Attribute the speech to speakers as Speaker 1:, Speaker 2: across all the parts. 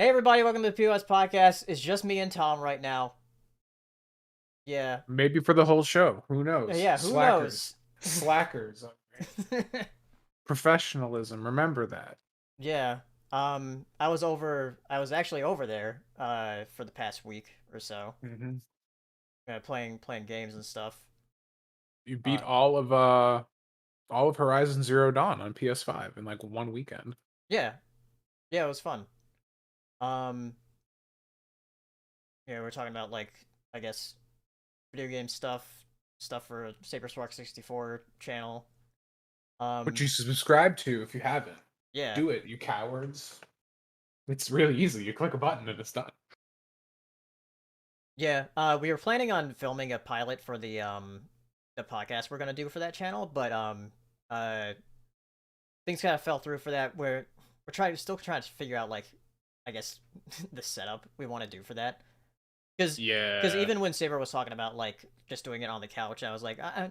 Speaker 1: Hey everybody, welcome to the POS Podcast. It's just me and Tom right now. Yeah.
Speaker 2: Maybe for the whole show. Who knows?
Speaker 1: Yeah, who
Speaker 2: Slackers.
Speaker 1: knows?
Speaker 2: Slackers. Professionalism. Remember that.
Speaker 1: Yeah. I was actually over there for the past week or so.
Speaker 2: hmm
Speaker 1: Playing games and stuff.
Speaker 2: You beat
Speaker 1: Uh
Speaker 2: all of Horizon Zero Dawn on PS5 in like one weekend.
Speaker 1: yeah. Yeah, it was fun. Um yeah, we're talking about like I guess video game stuff for Saber Spark 64 channel.
Speaker 2: Which
Speaker 1: Um
Speaker 2: you subscribe to if you haven't.
Speaker 1: yeah.
Speaker 2: Do it, you cowards. It's really easy. You click a button and it's done.
Speaker 1: Yeah, we were planning on filming a pilot for the podcast we're gonna do for that channel, but uh things kind of fell through for that. We're still trying to figure out like I guess the setup we want to do for that. Because
Speaker 2: Yeah.
Speaker 1: even when Saber was talking about like just doing it on the couch, I was like I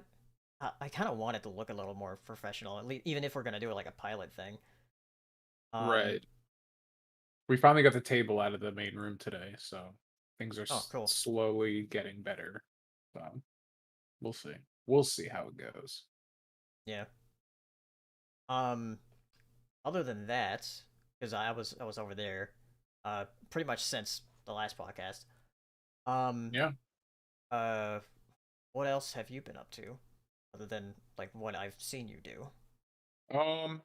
Speaker 1: kind of want it to look a little more professional, at least even if we're gonna do it like a pilot thing. Um,
Speaker 2: Right. We finally got the table out of the main room today, so things are
Speaker 1: oh cool,
Speaker 2: slowly getting better. So we'll see. We'll see how it goes.
Speaker 1: yeah. Um, Other than that, because I was over there, pretty much since the last podcast. Um,
Speaker 2: Yeah.
Speaker 1: uh, what else have you been up to, other than like what I've seen you do?
Speaker 2: Um,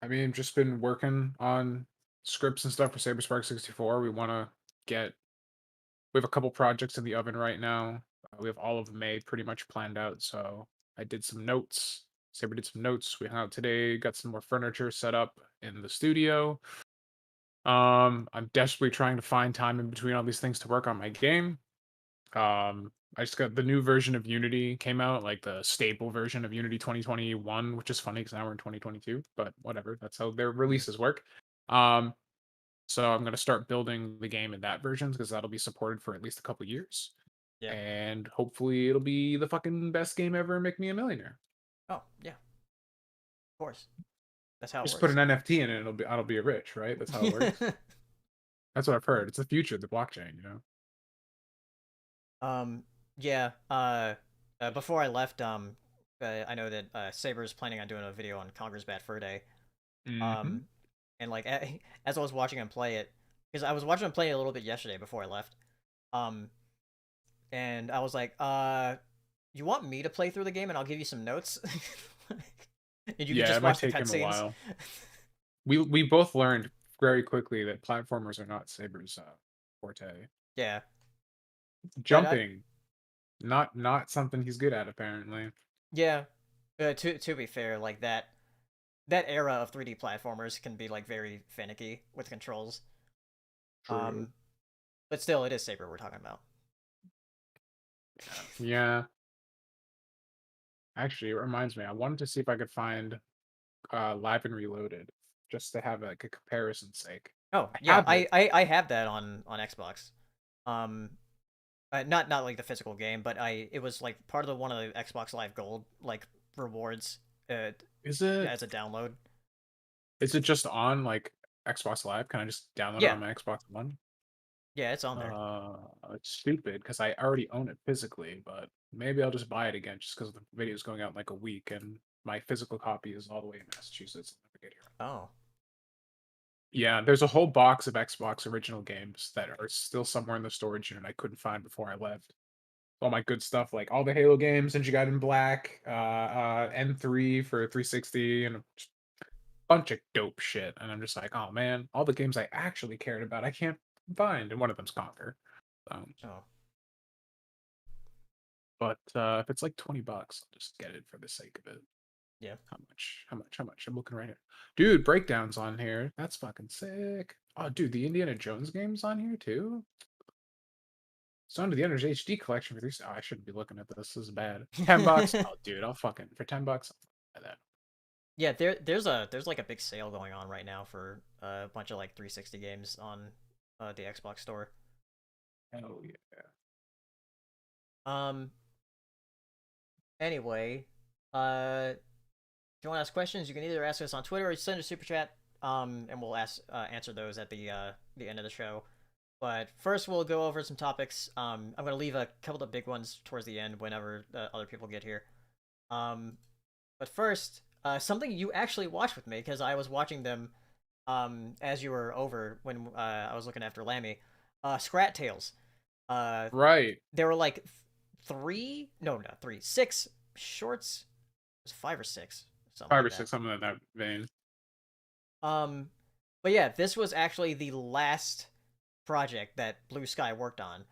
Speaker 2: I mean, just been working on scripts and stuff for Saber Spark 64. Get, we have a couple projects in the oven right now. We have all of May pretty much planned out. So I did some notes. Saber did some notes. We hung out today, got some more furniture set up in the studio. I'm desperately trying to find time in between all these things to work on my game. I just got the new version of Unity came out, like the stable version of Unity 2021, which is funny because now we're in 2022, but whatever. That's how their
Speaker 1: Mhm.
Speaker 2: releases work. Um, so I'm gonna start building the game in that version because that'll be supported for at least a couple years,
Speaker 1: Yeah.
Speaker 2: and hopefully it'll be the fucking best game ever and make me a millionaire.
Speaker 1: Oh yeah, of course. That's how it
Speaker 2: Just put
Speaker 1: works.
Speaker 2: an NFT in it, and I'll be rich, right? That's how it works. That's what I've heard. It's the future of the blockchain, you know.
Speaker 1: um, yeah. Before I left, I know that Saber is planning on doing a video on Conker's Bad Fur Day.
Speaker 2: hmm
Speaker 1: Um, and like as I was watching him play it, because I was watching him play it a little bit yesterday before I left. Um, and I was like, you want me to play through the game and I'll give you some notes, and you can
Speaker 2: Yeah,
Speaker 1: just
Speaker 2: it might
Speaker 1: watch the
Speaker 2: take him a
Speaker 1: cutscenes.
Speaker 2: while. We both learned very quickly that platformers are not Saber's forte.
Speaker 1: Yeah, yeah,
Speaker 2: Jumping, not something he's good at apparently.
Speaker 1: yeah. To be fair, like that era of 3D platformers can be like very finicky with controls.
Speaker 2: True.
Speaker 1: Um, but still, it is Saber we're talking about.
Speaker 2: Yeah. Actually, it reminds me. I wanted to see if I could find Live and Reloaded just to have like a comparison's sake.
Speaker 1: Oh
Speaker 2: I
Speaker 1: yeah,
Speaker 2: have it.
Speaker 1: I have that on Xbox. Um, not like the physical game, but it was like part of the one of the Xbox Live Gold like rewards
Speaker 2: Is it
Speaker 1: as a download.
Speaker 2: is it just on like Xbox Live? Can I just download it
Speaker 1: Yeah,
Speaker 2: on my Xbox One?
Speaker 1: yeah, it's on there.
Speaker 2: Uh, it's stupid because I already own it physically, but maybe I'll just buy it again just because the video is going out in like a week and my physical copy is all the way in Massachusetts. I'll never get here.
Speaker 1: Oh,
Speaker 2: Yeah, there's a whole box of Xbox original games that are still somewhere in the storage unit I couldn't find before I left. All my good stuff, like all the Halo games, Ninja Gaiden Black, N3 for 360, and a bunch of dope shit. And I'm just like, oh man, all the games I actually cared about, I can't find, and one of them's Conquer.
Speaker 1: oh,
Speaker 2: But if it's like 20 bucks, I'll just get it for the sake of it.
Speaker 1: yeah.
Speaker 2: How much? How much? How much? I'm looking right here. Dude, breakdowns on here. That's fucking sick. Oh, dude, the Indiana Jones game's on here too. Son of the Enders HD collection for three. Oh, I shouldn't be looking at this. This is bad. $10. Oh, dude, I'll fucking for $10. I'll buy that.
Speaker 1: Yeah, there's like a big sale going on right now for a bunch of like 360 games on the Xbox store.
Speaker 2: Hell yeah.
Speaker 1: Um. Anyway, if you want to ask questions, you can either ask us on Twitter or send a super chat. And we'll answer those at the end of the show. But first, we'll go over some topics. I'm gonna leave a couple of big ones towards the end whenever other people get here. But first, something you actually watched with me because I was watching them as you were over when I was looking after Lammy. Scrat Tales.
Speaker 2: Right.
Speaker 1: There were like not three, 6 shorts. It was 5 or 6, something
Speaker 2: 5
Speaker 1: like
Speaker 2: or
Speaker 1: that.
Speaker 2: 6, something in that vein.
Speaker 1: But yeah, this was actually the last project that Blue Sky worked on.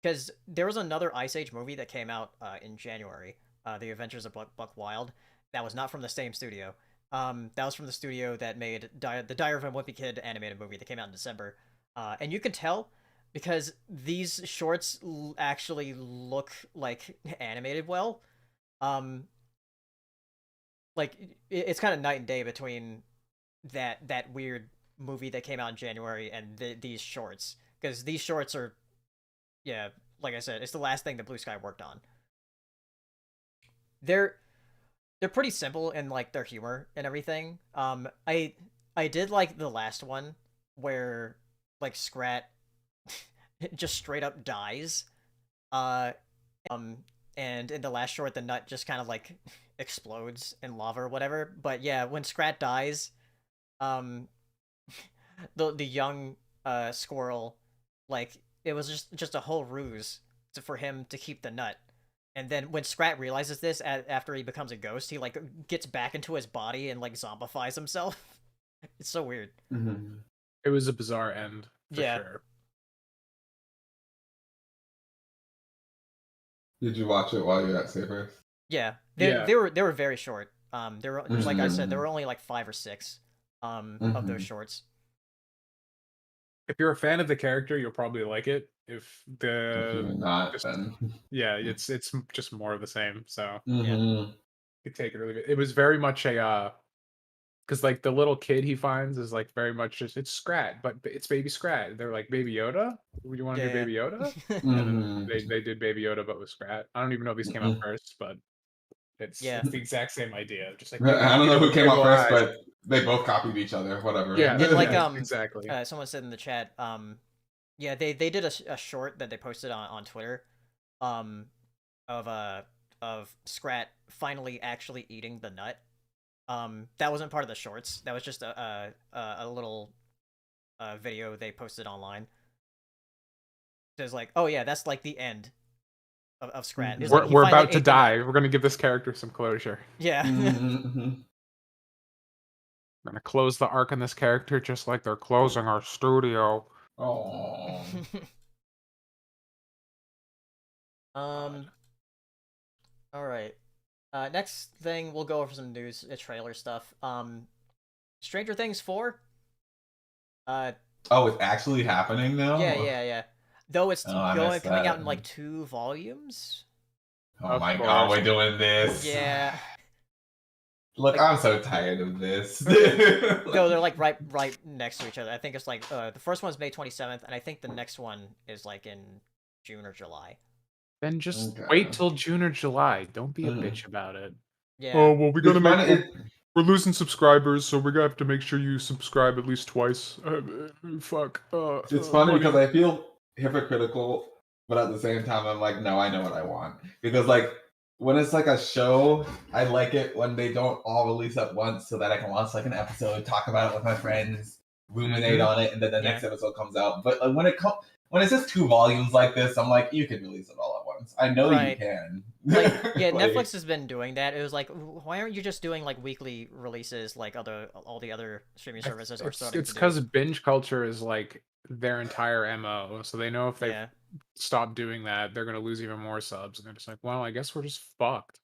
Speaker 1: Because there was another Ice Age movie that came out in January, The Adventures of Buck Wild. That was not from the same studio. That was from the studio that made the Diary of a Wimpy Kid animated movie that came out in December. And you can tell because these shorts actually look like animated well. Like it's kind of night and day between that weird movie that came out in January and these shorts, because these shorts are, yeah, like I said, it's the last thing that Blue Sky worked on. They're pretty simple in like their humor and everything. I did like the last one where like Scrat just straight up dies. Uh, and in the last short, the nut just kind of like explodes in lava or whatever. But yeah, when Scrat dies, um, the young squirrel, like it was just a whole ruse for him to keep the nut. And then when Scrat realizes this after he becomes a ghost, he like gets back into his body and like zombifies himself. It's so weird.
Speaker 3: Mm-hmm.
Speaker 2: It was a bizarre end for
Speaker 1: Yeah.
Speaker 2: sure.
Speaker 3: Did you watch it while you were at Sabres?
Speaker 1: Yeah,
Speaker 2: Yeah.
Speaker 1: they were very short. There were just like I said, there were only like 5 or 6 of those shorts.
Speaker 2: If you're a fan of the character, you'll probably like it. If
Speaker 3: If you're not, then
Speaker 2: yeah, it's just more of the same. So
Speaker 3: mm-hmm.
Speaker 2: you could take it or leave it. It was very much a because like the little kid he finds is like very much just it's Scrat, but it's Baby Scrat. They're like Baby Yoda. You want to do Baby Yoda? And then they did Baby Yoda, but with Scrat. I don't even know if these came out first, but it's
Speaker 1: Yeah.
Speaker 2: it's the exact same idea. Just like
Speaker 3: I don't know who came out first,
Speaker 2: eyes.
Speaker 3: but they both copied each other. Whatever.
Speaker 2: Yeah,
Speaker 1: And like
Speaker 2: exactly.
Speaker 1: Someone said in the chat, yeah, they did a short that they posted on Twitter, of Scrat finally actually eating the nut. That wasn't part of the shorts. That was just a little video they posted online. So it's like, oh yeah, that's like the end of Scrat.
Speaker 2: We're,
Speaker 1: Like,
Speaker 2: we're about to die. We're gonna give this character some closure.
Speaker 1: Yeah.
Speaker 3: Mm-hmm.
Speaker 2: We're gonna close the arc on this character just like they're closing our studio.
Speaker 3: Oh.
Speaker 1: All right. Next thing, we'll go over some news, trailer stuff. Stranger Things 4.
Speaker 3: Oh, it's actually happening now?
Speaker 1: Yeah. Though it's coming out in like 2 volumes.
Speaker 3: Oh my god, we're doing this.
Speaker 1: Yeah.
Speaker 3: Look, like, I'm so tired of this.
Speaker 1: No, they're like right next to each other. I think it's like the first one's May 27th, and I think the next one is like in June or July.
Speaker 2: Then just wait till June or July. Don't be a bitch about it.
Speaker 1: Yeah.
Speaker 2: Oh well, we gotta we're losing subscribers, so we're gonna have to make sure you subscribe at least twice. Fuck.
Speaker 3: It's funny because I feel hypocritical, but at the same time, I'm like, no, I know what I want. Because like when it's like a show, I like it when they don't all release at once, so that I can watch like an episode, talk about it with my friends, ruminate on it, and then the next episode comes out. But like, when it's just 2 volumes like this, I'm like, you can release it all at once. I know you can.
Speaker 1: Like, yeah, like, Netflix has been doing that. It was like, why aren't you just doing like weekly releases like all the other streaming services are starting to do?
Speaker 2: It's because binge culture is like their entire MO. So they know if they stop doing that, they're gonna lose even more subs, and they're just like, well, I guess we're just fucked.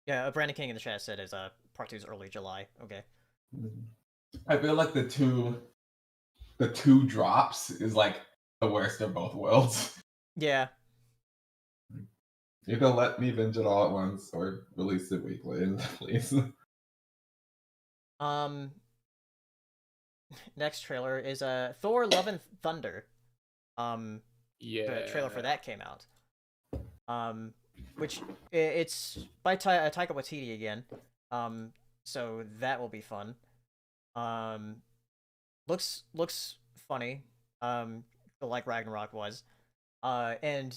Speaker 1: Yeah, Brandon King in the chat said is part 2 is early July. Okay.
Speaker 3: I feel like the two drops is like the worst of both worlds.
Speaker 1: Yeah.
Speaker 3: You can let me binge it all at once or release it weekly, please.
Speaker 1: Next trailer is Thor: Love and Thunder.
Speaker 2: Yeah.
Speaker 1: The trailer for that came out. Which it's by Taika Waititi again. so that will be fun. Looks funny. Like Ragnarok was. And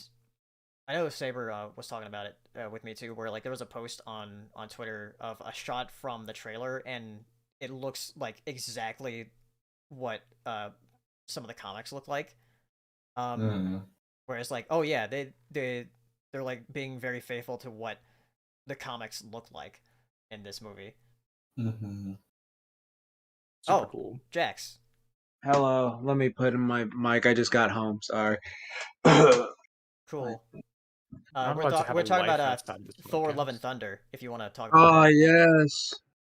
Speaker 1: I know Saber was talking about it with me too, where like there was a post on Twitter of a shot from the trailer, and it looks like exactly what some of the comics look like. Whereas like, oh yeah, they're like being very faithful to what the comics look like in this movie.
Speaker 2: Super cool.
Speaker 1: Jax.
Speaker 4: Hello, let me put in my mic. I just got home. Sorry.
Speaker 1: Cool.
Speaker 2: I'm
Speaker 1: We're
Speaker 2: about to have a
Speaker 1: talking
Speaker 2: life
Speaker 1: about
Speaker 2: outside this
Speaker 1: Thor:
Speaker 2: podcast.
Speaker 1: Love and Thunder. If you want to talk about
Speaker 4: Oh
Speaker 1: that.
Speaker 4: yes.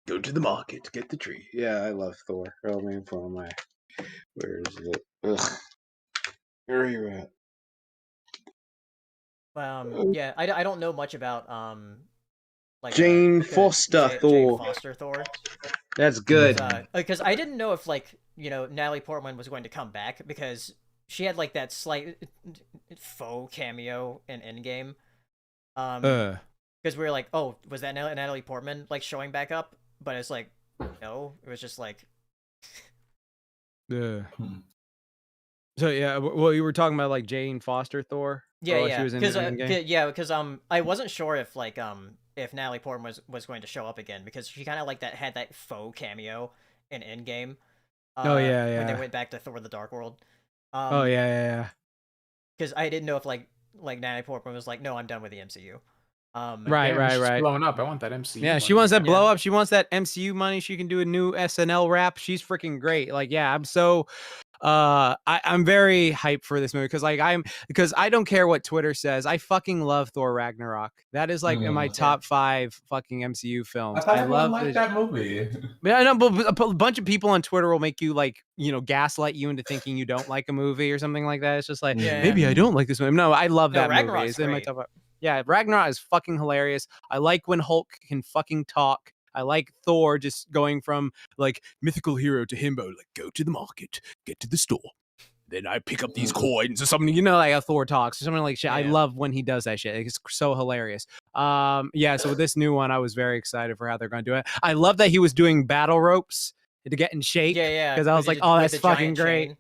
Speaker 4: Go to the market, get the tree. Yeah, I love Thor. Oh man, for my. Where is it? Ugh. Where are you at?
Speaker 1: Yeah, I don't know much about like
Speaker 4: Jane Foster Thor.
Speaker 1: Jane Foster Thor.
Speaker 4: That's good.
Speaker 1: Because I didn't know if like Natalie Portman was going to come back, because she had like that slight faux cameo in Endgame. Because we were like, oh, was that Natalie Portman like showing back up? But it's like, no, it was just like.
Speaker 5: So yeah, well, you were talking about like Jane Foster Thor.
Speaker 1: Yeah,
Speaker 5: she was in Endgame?
Speaker 1: because I wasn't sure if like if Natalie Portman was going to show up again, because she kind of like had that faux cameo in Endgame. When they went back to Thor: The Dark World.
Speaker 5: Yeah.
Speaker 1: Because I didn't know if like Natalie Portman was like, no, I'm done with the MCU.
Speaker 5: Right.
Speaker 2: Blowing up. I want that MCU.
Speaker 5: Yeah, she wants that blow up. She wants that MCU money. She can do a new SNL rap. She's freaking great. Like, yeah, I'm so I'm very hyped for this movie, because I don't care what Twitter says. I fucking love Thor Ragnarok. That is like in my top 5 fucking MCU films.
Speaker 3: I thought everyone liked that movie.
Speaker 5: Yeah, I know, but a bunch of people on Twitter will make you like, gaslight you into thinking you don't like a movie or something like that. It's just like, maybe I don't like this movie. No, I love that movie. It's in my top 5. Yeah, Ragnarok is fucking hilarious. I like when Hulk can fucking talk. I like Thor just going from like mythical hero to himbo, like go to the market, get to the store, then I pick up these coins or something, like how Thor talks or something like shit. I love when he does that shit. It's so hilarious. So with this new one, I was very excited for how they're going to do it. I love that he was doing battle ropes to get in shape.
Speaker 1: Yeah.
Speaker 5: Because I was like, oh, that's fucking great. Chain.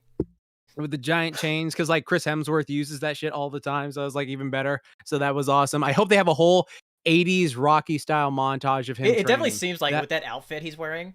Speaker 5: With the giant chains, because like Chris Hemsworth uses that shit all the time, so I was like even better. So that was awesome. I hope they have a whole 80s Rocky style montage of him.
Speaker 1: It definitely seems like with that outfit he's wearing.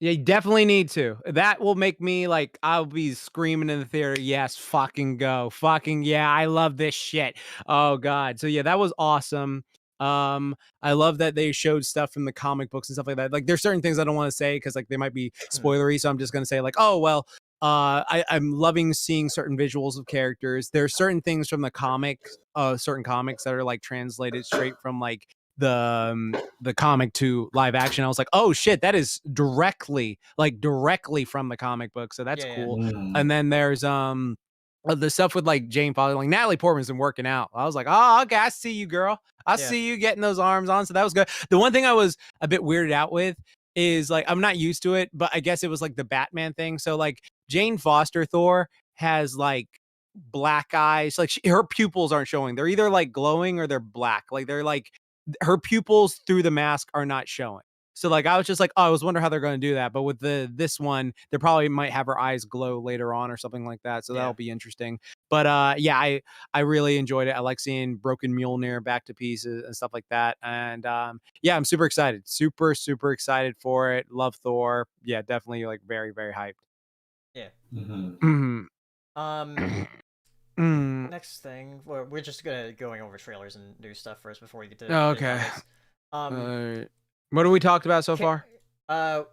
Speaker 5: Yeah, you definitely need to. That will make me like, I'll be screaming in the theater. Yes, fucking go. Fucking yeah, I love this shit. Oh god. So yeah, that was awesome. I love that they showed stuff from the comic books and stuff like that. Like there's certain things I don't want to say because like they might be spoilery, so I'm just gonna say like, oh well, I'm loving seeing certain visuals of characters. There's certain things from the comics, certain comics that are like translated straight from like the comic to live action. I was like, oh shit, that is directly from the comic book. So that's cool. And then there's the stuff with like Jane Foster, like Natalie Portman's been working out. I was like, oh, okay, I see you, girl. I see you getting those arms on. So that was good. The one thing I was a bit weirded out with is like, I'm not used to it, but I guess it was like the Batman thing. So like Jane Foster Thor has like black eyes. Like her pupils aren't showing. They're either like glowing or they're black. Like they're like, her pupils through the mask are not showing. So like I was just like, oh, I was wondering how they're going to do that. But with this one, they probably might have her eyes glow later on or something like that. So that'll be interesting. But I really enjoyed it. I like seeing Broken Mjolnir back to pieces and stuff like that. And I'm super excited. Super excited for it. Love Thor. Yeah, definitely like very, very hyped.
Speaker 1: Yeah. Next thing, we're just going over trailers and new stuff first before we get to.
Speaker 5: Oh, okay. What have we talked about so far?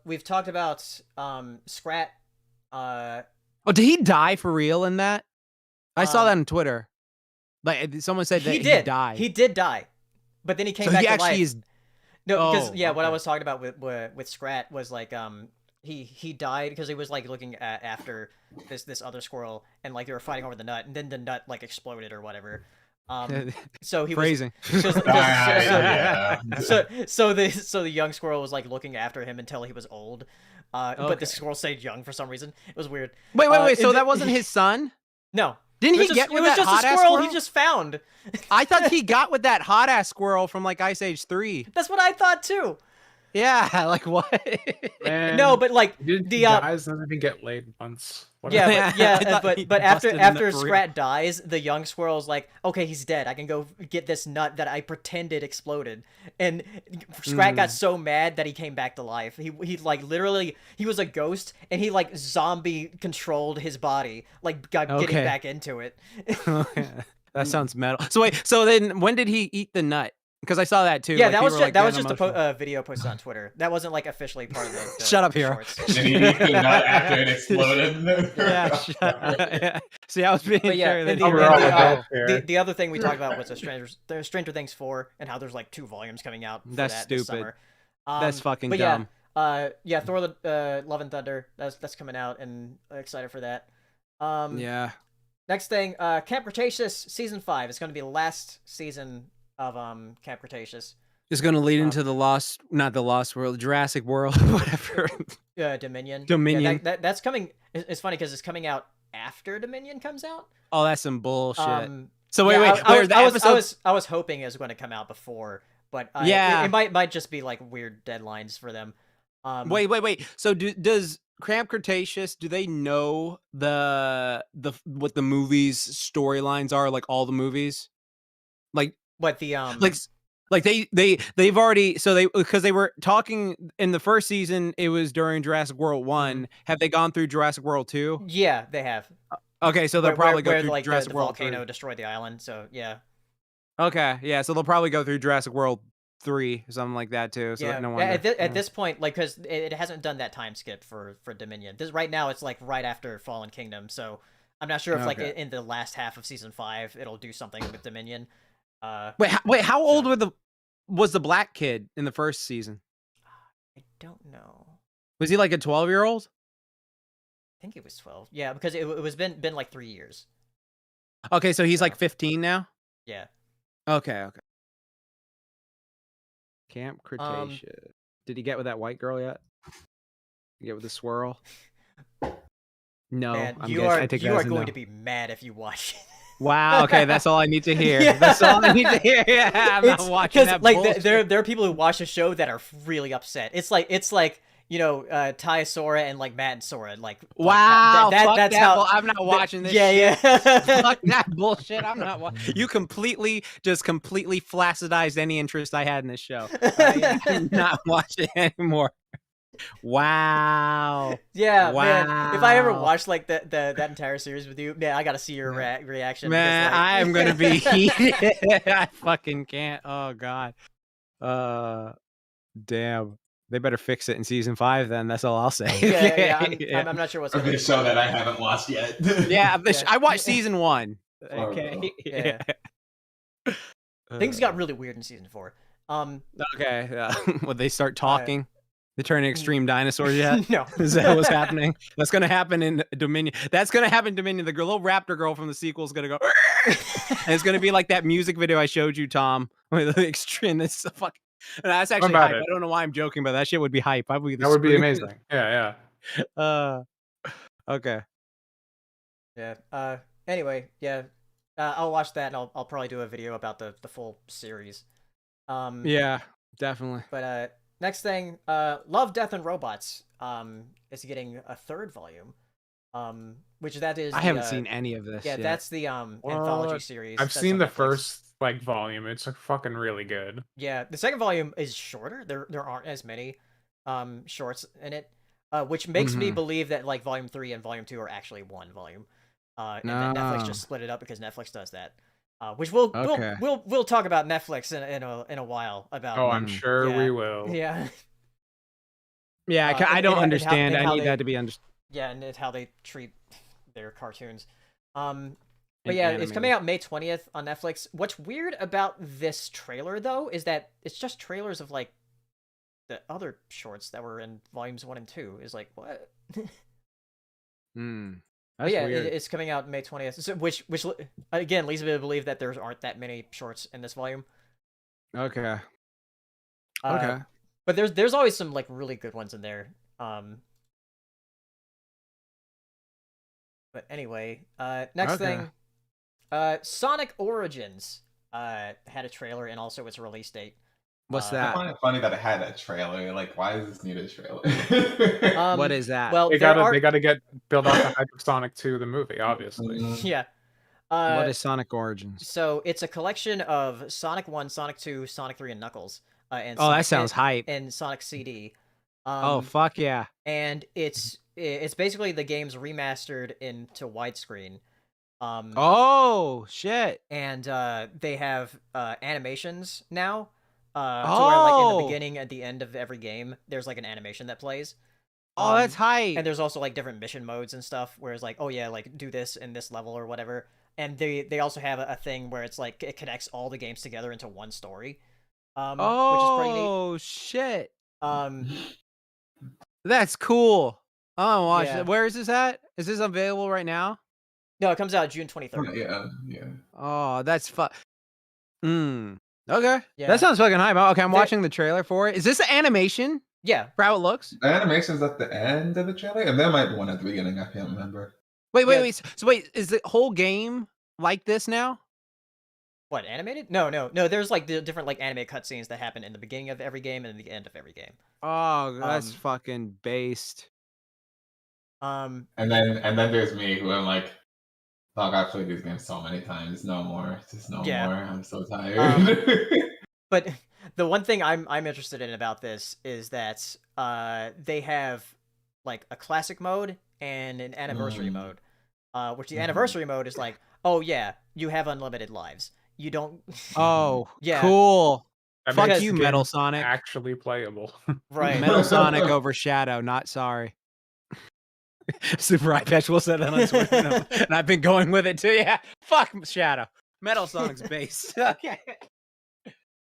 Speaker 1: We've talked about Scrat.
Speaker 5: Oh, did he die for real in that? I saw that on Twitter. Like someone said that he died.
Speaker 1: He did die, but then he came back to life.
Speaker 5: Is...
Speaker 1: No, because what I was talking about with Scrat was like he died because he was like looking after this other squirrel, and like they were fighting over the nut, and then the nut like exploded or whatever. So he
Speaker 5: phrasing.
Speaker 1: So the young squirrel was like looking after him until he was old. But the squirrel stayed young for some reason. It was weird.
Speaker 5: Wait. So that wasn't his son?
Speaker 1: No.
Speaker 5: Didn't he get with that hot ass
Speaker 1: squirrel? He just found.
Speaker 5: I thought he got with that hot ass squirrel from like Ice Age 3.
Speaker 1: That's what I thought too.
Speaker 5: Yeah, like what?
Speaker 2: Man,
Speaker 1: No, but like
Speaker 2: he
Speaker 1: the
Speaker 2: dies, doesn't even get laid once. What
Speaker 1: yeah,
Speaker 5: Yeah,
Speaker 1: but yeah,
Speaker 5: I thought he
Speaker 1: but after
Speaker 5: busted a nut for real.
Speaker 1: Scrat dies, the young squirrel's like, okay, he's dead. I can go get this nut that I pretended exploded. And Scrat got so mad that he came back to life. He like literally he was a ghost and he like zombie controlled his body, like getting
Speaker 5: Okay.
Speaker 1: back into it.
Speaker 5: That sounds metal. So wait, so then when did he eat the nut? Because I saw that too.
Speaker 1: Yeah,
Speaker 5: like,
Speaker 1: that
Speaker 5: people
Speaker 1: was
Speaker 5: were,
Speaker 1: just,
Speaker 5: like,
Speaker 1: that was
Speaker 5: getting
Speaker 1: just a
Speaker 5: emotional.
Speaker 1: video posted on Twitter. That wasn't like officially part of the
Speaker 5: Shut up, hero.
Speaker 1: shorts.
Speaker 3: And he ate the nut after it exploded.
Speaker 5: Yeah, shut up. Yeah. See, I was being
Speaker 1: But yeah,
Speaker 5: fair.
Speaker 1: and
Speaker 5: that he
Speaker 2: we're
Speaker 5: ate
Speaker 2: all
Speaker 5: the
Speaker 2: adults
Speaker 5: nut.
Speaker 2: here.
Speaker 1: the other thing we talked about was the Stranger Things 4 and how there's like 2 volumes coming out for
Speaker 5: That's
Speaker 1: that this
Speaker 5: stupid.
Speaker 1: summer.
Speaker 5: That's fucking
Speaker 1: but
Speaker 5: dumb.
Speaker 1: yeah, Thor: Love and Thunder. That's coming out, and excited for that.
Speaker 5: Yeah.
Speaker 1: Next thing, Camp Cretaceous season 5 is going to be the last season of Camp Cretaceous.
Speaker 5: It's going to lead into not the Lost World, Jurassic World, whatever.
Speaker 1: Dominion.
Speaker 5: Dominion.
Speaker 1: Yeah, that's coming. It's funny because it's coming out after Dominion comes out.
Speaker 5: Oh, that's some bullshit.
Speaker 1: Yeah,
Speaker 5: So wait,
Speaker 1: I was hoping it was going to come out before, but
Speaker 5: Yeah.
Speaker 1: it might just be like weird deadlines for them.
Speaker 5: Wait. So does Camp Cretaceous, do they know the what the movies storylines are, like all the movies? Like
Speaker 1: But the
Speaker 5: like they've already, so they, because they were talking in the first season, it was during Jurassic World 1. Have they gone through Jurassic World 2?
Speaker 1: yeah, they have.
Speaker 5: Okay, so they'll probably go
Speaker 1: where
Speaker 5: through
Speaker 1: like
Speaker 5: Jurassic
Speaker 1: the
Speaker 5: World
Speaker 1: volcano
Speaker 5: 3.
Speaker 1: destroyed the island. So yeah.
Speaker 5: Okay, yeah, so they'll probably go through Jurassic World 3, something like that too. So
Speaker 1: Yeah,
Speaker 5: no wonder.
Speaker 1: at this point, like, because it hasn't done that time skip for Dominion. This right now, it's like right after Fallen Kingdom, so I'm not sure if like
Speaker 2: Okay.
Speaker 1: in the last half of season 5 it'll do something with Dominion.
Speaker 5: Wait, how old was the black kid in the first season?
Speaker 1: I don't know.
Speaker 5: Was he like a 12-year-old?
Speaker 1: I think it was 12. Yeah, because it was been like 3 years.
Speaker 5: Okay, so he's like 15 now.
Speaker 1: Yeah.
Speaker 5: Okay. Camp Cretaceous. Did he get with that white girl yet? Get with the swirl? No,
Speaker 1: Man,
Speaker 5: I'm
Speaker 1: you
Speaker 5: guessing.
Speaker 1: are
Speaker 5: I take
Speaker 1: you
Speaker 5: that
Speaker 1: are
Speaker 5: as a
Speaker 1: going
Speaker 5: no.
Speaker 1: to be mad if you watch it.
Speaker 5: Wow. Okay, that's all I need to hear.
Speaker 1: Yeah.
Speaker 5: That's all I need to hear. Yeah, I'm not watching that
Speaker 1: like
Speaker 5: bullshit.
Speaker 1: there are people who watch the show that are really upset. It's like you know, Ty Sora and like Matt and Sora, like
Speaker 5: Wow, fuck
Speaker 1: that's
Speaker 5: that
Speaker 1: how
Speaker 5: I'm not watching this.
Speaker 1: Yeah,
Speaker 5: shit.
Speaker 1: yeah.
Speaker 5: Fuck that bullshit. I'm not watching. You completely flaccidized any interest I had in this show. I'm not watching it anymore. Wow.
Speaker 1: Yeah, man. If I ever
Speaker 5: Wow.
Speaker 1: watched like that entire series with you, man, I gotta see your reaction.
Speaker 5: Man,
Speaker 1: because, like...
Speaker 5: I am gonna be heated. I fucking can't. Oh god. Damn. They better fix it in season 5 then. That's all I'll say.
Speaker 1: Yeah. I'm not sure what's
Speaker 3: Of
Speaker 1: going
Speaker 3: a show that I haven't watched yet.
Speaker 5: Yeah,
Speaker 1: Yeah.
Speaker 5: I watched season 1.
Speaker 3: Okay.
Speaker 1: Yeah. Things got really weird in season 4.
Speaker 5: Okay. Would they start talking? They're turning extreme dinosaurs yet?
Speaker 1: No.
Speaker 5: Is that what's happening? That's gonna happen in Dominion. That's gonna happen in Dominion. The little raptor girl from the sequel is gonna go. And it's gonna be like that music video I showed you, Tom. With the extreme. This fuck. And that's actually hype. I don't know why I'm joking, but that shit would be hype. That
Speaker 2: would be amazing. Yeah.
Speaker 5: Okay.
Speaker 1: Yeah. Anyway, yeah. I'll watch that and I'll probably do a video about the full series.
Speaker 5: Yeah, definitely.
Speaker 1: But next thing, Love, Death, and Robots is getting a 3rd volume. Which that is
Speaker 5: I haven't seen any of this.
Speaker 1: Yeah,
Speaker 5: yet.
Speaker 1: that's the anthology series.
Speaker 2: I've
Speaker 1: that's
Speaker 2: seen
Speaker 1: on
Speaker 2: the
Speaker 1: Netflix.
Speaker 2: first like volume. It's like fucking really good.
Speaker 1: Yeah, the 2nd volume is shorter. There aren't as many shorts in it, which makes me believe that like volume 3 and volume 2 are actually one volume. And then Netflix just split it up because Netflix does that. Which we'll talk about Netflix in a while about.
Speaker 2: Oh, I'm sure we will.
Speaker 1: Yeah.
Speaker 5: Yeah, I don't understand.
Speaker 1: and
Speaker 5: I
Speaker 1: how
Speaker 5: need
Speaker 1: they-
Speaker 5: that to be understood.
Speaker 1: Yeah, and it's how they treat their cartoons. But yeah, it's coming out May 20th on Netflix. What's weird about this trailer though is that it's just trailers of like the other shorts that were in volumes 1 and 2. Is like what?
Speaker 5: That's
Speaker 1: yeah,
Speaker 5: weird.
Speaker 1: it's coming out May 20th. So, which again leads me to believe that there aren't that many shorts in this volume.
Speaker 5: Okay.
Speaker 1: But there's always some like really good ones in there. But anyway, next thing, Sonic Origins had a trailer and also its release date.
Speaker 5: What's
Speaker 3: I
Speaker 5: that?
Speaker 3: find it funny that it had a trailer. Like, why does this need a trailer?
Speaker 5: What is that?
Speaker 1: Well,
Speaker 2: They
Speaker 1: there
Speaker 2: gotta get build out the hype of Sonic 2, the movie, obviously.
Speaker 1: yeah.
Speaker 5: What is Sonic Origins?
Speaker 1: So it's a collection of Sonic 1, Sonic 2, Sonic 3, and Knuckles. And
Speaker 5: Oh, that
Speaker 1: Sonic,
Speaker 5: sounds hype.
Speaker 1: And Sonic CD.
Speaker 5: Oh, fuck yeah.
Speaker 1: And it's basically the games remastered into widescreen.
Speaker 5: Oh, shit.
Speaker 1: And they have animations now. To where, like, in the beginning, at the end of every game, there's, like, an animation that plays.
Speaker 5: Oh, that's hype.
Speaker 1: And there's also, like, different mission modes and stuff, where it's like, oh yeah, like, do this in this level or whatever. And they also have a thing where it's like, it connects all the games together into one story. Which is pretty neat.
Speaker 5: Oh, shit. That's cool. Oh, watch it. Where is this at? Is this available right now?
Speaker 1: No, it comes out June 23rd.
Speaker 3: Yeah.
Speaker 5: Oh, that's fun. Okay.
Speaker 1: Yeah.
Speaker 5: That sounds fucking hype. Okay, I'm watching the trailer for it. Is this animation?
Speaker 1: Yeah.
Speaker 5: For how it looks?
Speaker 3: The animation's at the end of the trailer, and there might be one at the beginning. I can't remember.
Speaker 5: Wait. So wait, is the whole game like this now?
Speaker 1: What, animated? No. There's like the different like anime cutscenes that happen in the beginning of every game and in the end of every game.
Speaker 5: Oh, that's fucking based.
Speaker 3: And then there's me, who I'm like, dog, I've played these games so many times. No more. Just no more. I'm so tired.
Speaker 1: But the one thing I'm interested in about this is that they have like a classic mode and an anniversary mode. Which the anniversary mode is like, oh yeah, you have unlimited lives. You don't.
Speaker 5: Oh,
Speaker 1: yeah,
Speaker 5: cool.
Speaker 2: That
Speaker 5: Fuck
Speaker 2: makes
Speaker 5: you,
Speaker 2: the
Speaker 5: Metal
Speaker 2: game
Speaker 5: Sonic.
Speaker 2: actually playable.
Speaker 1: Right.
Speaker 5: Metal Sonic over Shadow. Not sorry. Super Perpetual said that on Twitter, and I've been going with it too. Yeah, fuck Shadow. Metal Sonic's base. Okay.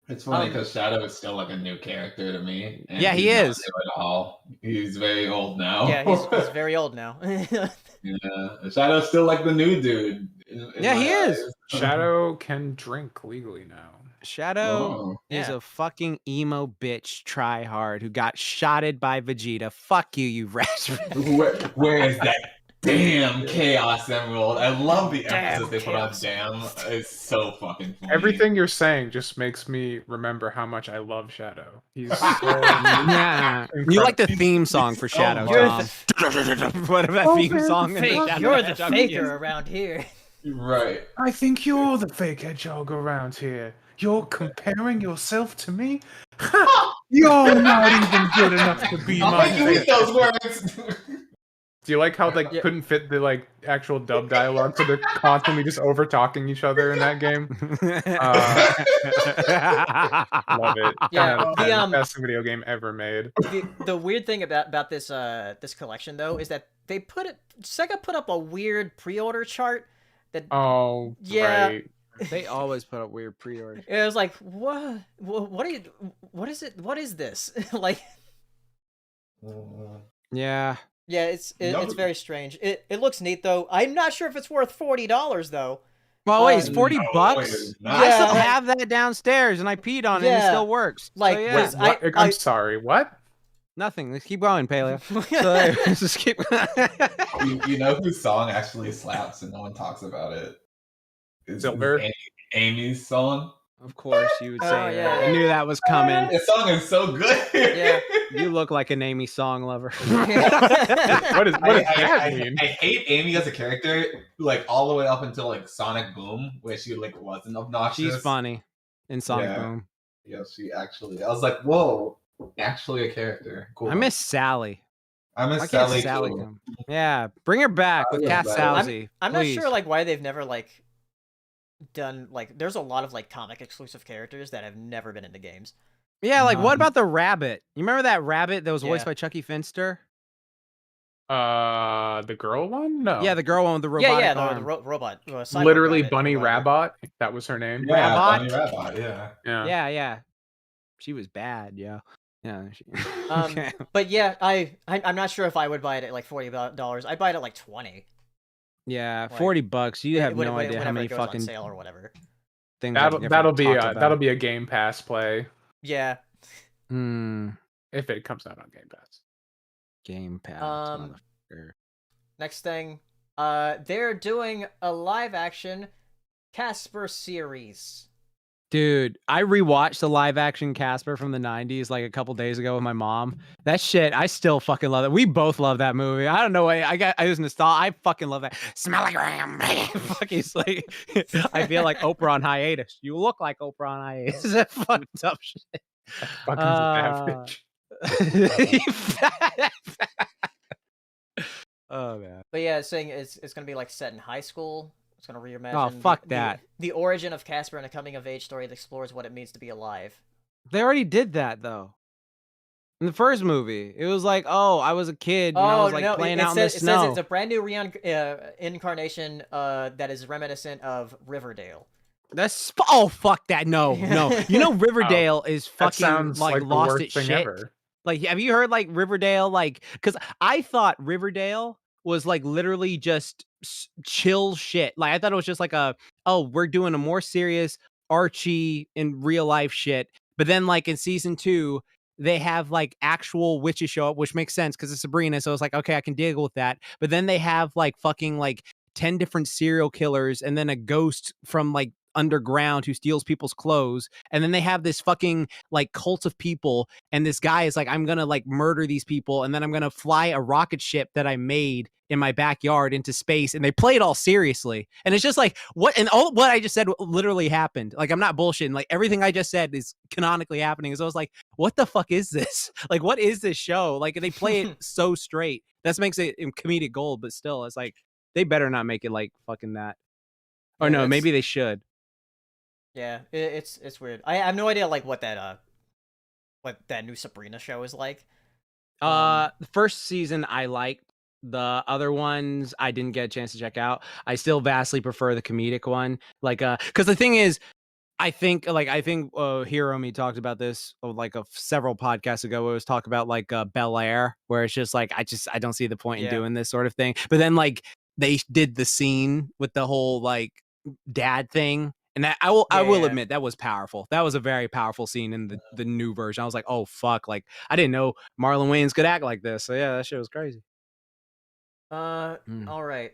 Speaker 3: It's funny because Shadow is still like a new character to me. And
Speaker 5: Yeah, he
Speaker 3: he's not
Speaker 5: is.
Speaker 3: new at all. He's very old now.
Speaker 1: Yeah, he's very old now.
Speaker 3: Yeah, Shadow's still like the new dude. in
Speaker 5: Yeah,
Speaker 3: my
Speaker 5: he
Speaker 3: eyes.
Speaker 5: is.
Speaker 2: Shadow can drink legally now.
Speaker 5: Shadow is a fucking emo bitch tryhard who got shotted by Vegeta. Fuck you, you raspberry.
Speaker 3: Where is that damn Chaos Emerald? I love the emphasis they put on damn. It's so fucking funny.
Speaker 2: Everything you're saying just makes me remember how much I love Shadow. He's so
Speaker 5: Yeah. You like the theme song for Shadow, Tom. What about theme song?
Speaker 1: You're the faker around here.
Speaker 3: Right.
Speaker 2: I think you're the fake hedgehog around here. You're comparing yourself to me? You're not even good enough to be my
Speaker 3: Eat those words.
Speaker 2: Do you like how they couldn't fit the like actual dub dialogue, so they're constantly just over talking each other in that game? Love it.
Speaker 1: Yeah,
Speaker 2: the best video game ever made.
Speaker 1: The weird thing about this this collection though is that Sega put up a weird pre-order chart that
Speaker 2: Right.
Speaker 5: They always put up weird pre-orders.
Speaker 1: It was like, what is it? What is this? Like,
Speaker 5: yeah,
Speaker 1: it's very strange. It looks neat though. I'm not sure if it's worth $40 though.
Speaker 5: Well, wait, it's $40 bucks. I still
Speaker 1: Yeah.
Speaker 5: have that downstairs, and I peed on it, and it still works.
Speaker 1: Like,
Speaker 5: So, yeah.
Speaker 2: Wait, I'm sorry. What?
Speaker 5: Nothing. Let's keep going, Paleo. So, let's just keep.
Speaker 3: You know whose song actually slaps and no one talks about it? It's
Speaker 2: Silver?
Speaker 3: Amy's song.
Speaker 5: Of course, you would say
Speaker 1: Oh,
Speaker 5: that.
Speaker 1: yeah.
Speaker 5: I knew that was coming.
Speaker 3: This song is so good.
Speaker 1: Yeah.
Speaker 5: You look like an Amy song lover.
Speaker 2: What does that
Speaker 3: I
Speaker 2: mean?
Speaker 3: hate Amy as a character, like all the way up until like Sonic Boom, where she like wasn't obnoxious.
Speaker 5: She's funny in Sonic
Speaker 3: Yeah.
Speaker 5: Boom.
Speaker 3: Yeah, she actually. I was like, whoa, actually a character. Cool.
Speaker 5: I miss Sally.
Speaker 3: I miss
Speaker 5: Why can't
Speaker 3: Sally
Speaker 5: Sally
Speaker 3: too.
Speaker 5: come? Yeah, bring her back with
Speaker 3: love
Speaker 5: Cat
Speaker 3: that.
Speaker 5: Salzy.
Speaker 1: I'm not
Speaker 5: please.
Speaker 1: sure like why they've never like done like. There's a lot of like comic exclusive characters that have never been in the games.
Speaker 5: Yeah, like what about the rabbit? You remember that rabbit that was voiced
Speaker 1: Yeah.
Speaker 5: by Chucky Finster?
Speaker 2: The girl one? No.
Speaker 5: Yeah, the girl one with the robotic
Speaker 1: Yeah, the
Speaker 5: arm.
Speaker 1: robot. Cyborg
Speaker 2: Literally
Speaker 1: rabbit,
Speaker 2: Bunny
Speaker 1: or whatever.
Speaker 2: Rabbot. That was her name.
Speaker 3: Yeah,
Speaker 5: Rabbot?
Speaker 3: Bunny Rabbot. Yeah.
Speaker 2: Yeah.
Speaker 5: Yeah. She was bad, yeah. Yeah.
Speaker 1: Um, But yeah, I'm not sure if I would buy it at like $40. I'd buy it at like 20.
Speaker 5: Yeah,
Speaker 1: Like,
Speaker 5: $40. You have no idea how
Speaker 1: whenever
Speaker 5: many
Speaker 1: it goes on
Speaker 5: fucking
Speaker 1: sale or whatever.
Speaker 5: things.
Speaker 2: That'll be a Game Pass play
Speaker 1: Yeah.
Speaker 2: if it comes out on Game Pass.
Speaker 5: Game Pass. motherfucker.
Speaker 1: Next thing, they're doing a live action Casper series.
Speaker 5: Dude, I rewatched the live action Casper from the 90s like a couple days ago with my mom. That shit, I still fucking love it. We both love that movie. I don't know why I was nostalgic. I fucking love that. Smellogram. Fucking like I feel like Oprah on hiatus. You look like Oprah on hiatus. That fucked up shit.
Speaker 2: Fucking
Speaker 5: Oh man.
Speaker 1: But yeah, it's saying it's gonna be like set in high school. It's gonna reimagine.
Speaker 5: Oh, fuck that.
Speaker 1: The origin of Casper and a coming of age story that explores what it means to be alive.
Speaker 5: They already did that though. In the first movie, it was like, oh, I was a kid and I was like playing out in the snow.
Speaker 1: It says it's a brand new incarnation that is reminiscent of Riverdale.
Speaker 5: That's oh fuck that no. You know Riverdale is fucking like lost its shit. Ever. Like, have you heard like Riverdale? Like, because I thought Riverdale was like literally just chill shit. Like, I thought it was just like we're doing a more serious Archie in real life shit. But then like in season 2, they have like actual witches show up, which makes sense because it's Sabrina. So it's like, okay, I can deal with that. But then they have like fucking like 10 different serial killers and then a ghost from like underground who steals people's clothes, and then they have this fucking like cult of people, and this guy is like, I'm gonna like murder these people, and then I'm gonna fly a rocket ship that I made in my backyard into space, and they play it all seriously, and it's just like what, and all what I just said literally happened. Like, I'm not bullshitting, like everything I just said is canonically happening. So I was like, what the fuck is this? Like, what is this show? Like, they play it so straight. That makes it comedic gold, but still, it's like they better not make it like fucking that. Or no, maybe they should.
Speaker 1: Yeah, it's weird. I have no idea like what that new Sabrina show is like.
Speaker 5: The first season I liked. The other ones I didn't get a chance to check out. I still vastly prefer the comedic one. Like, because the thing is, I think Hiromi talked about this like several podcasts ago. Where it was talk about like Bel Air, where it's just like I don't see the point in doing this sort of thing. But then like they did the scene with the whole like dad thing. And that I will admit that was powerful. That was a very powerful scene in the new version. I was like, oh fuck, like I didn't know Marlon Wayans could act like this. So yeah, that shit was crazy.
Speaker 1: All right.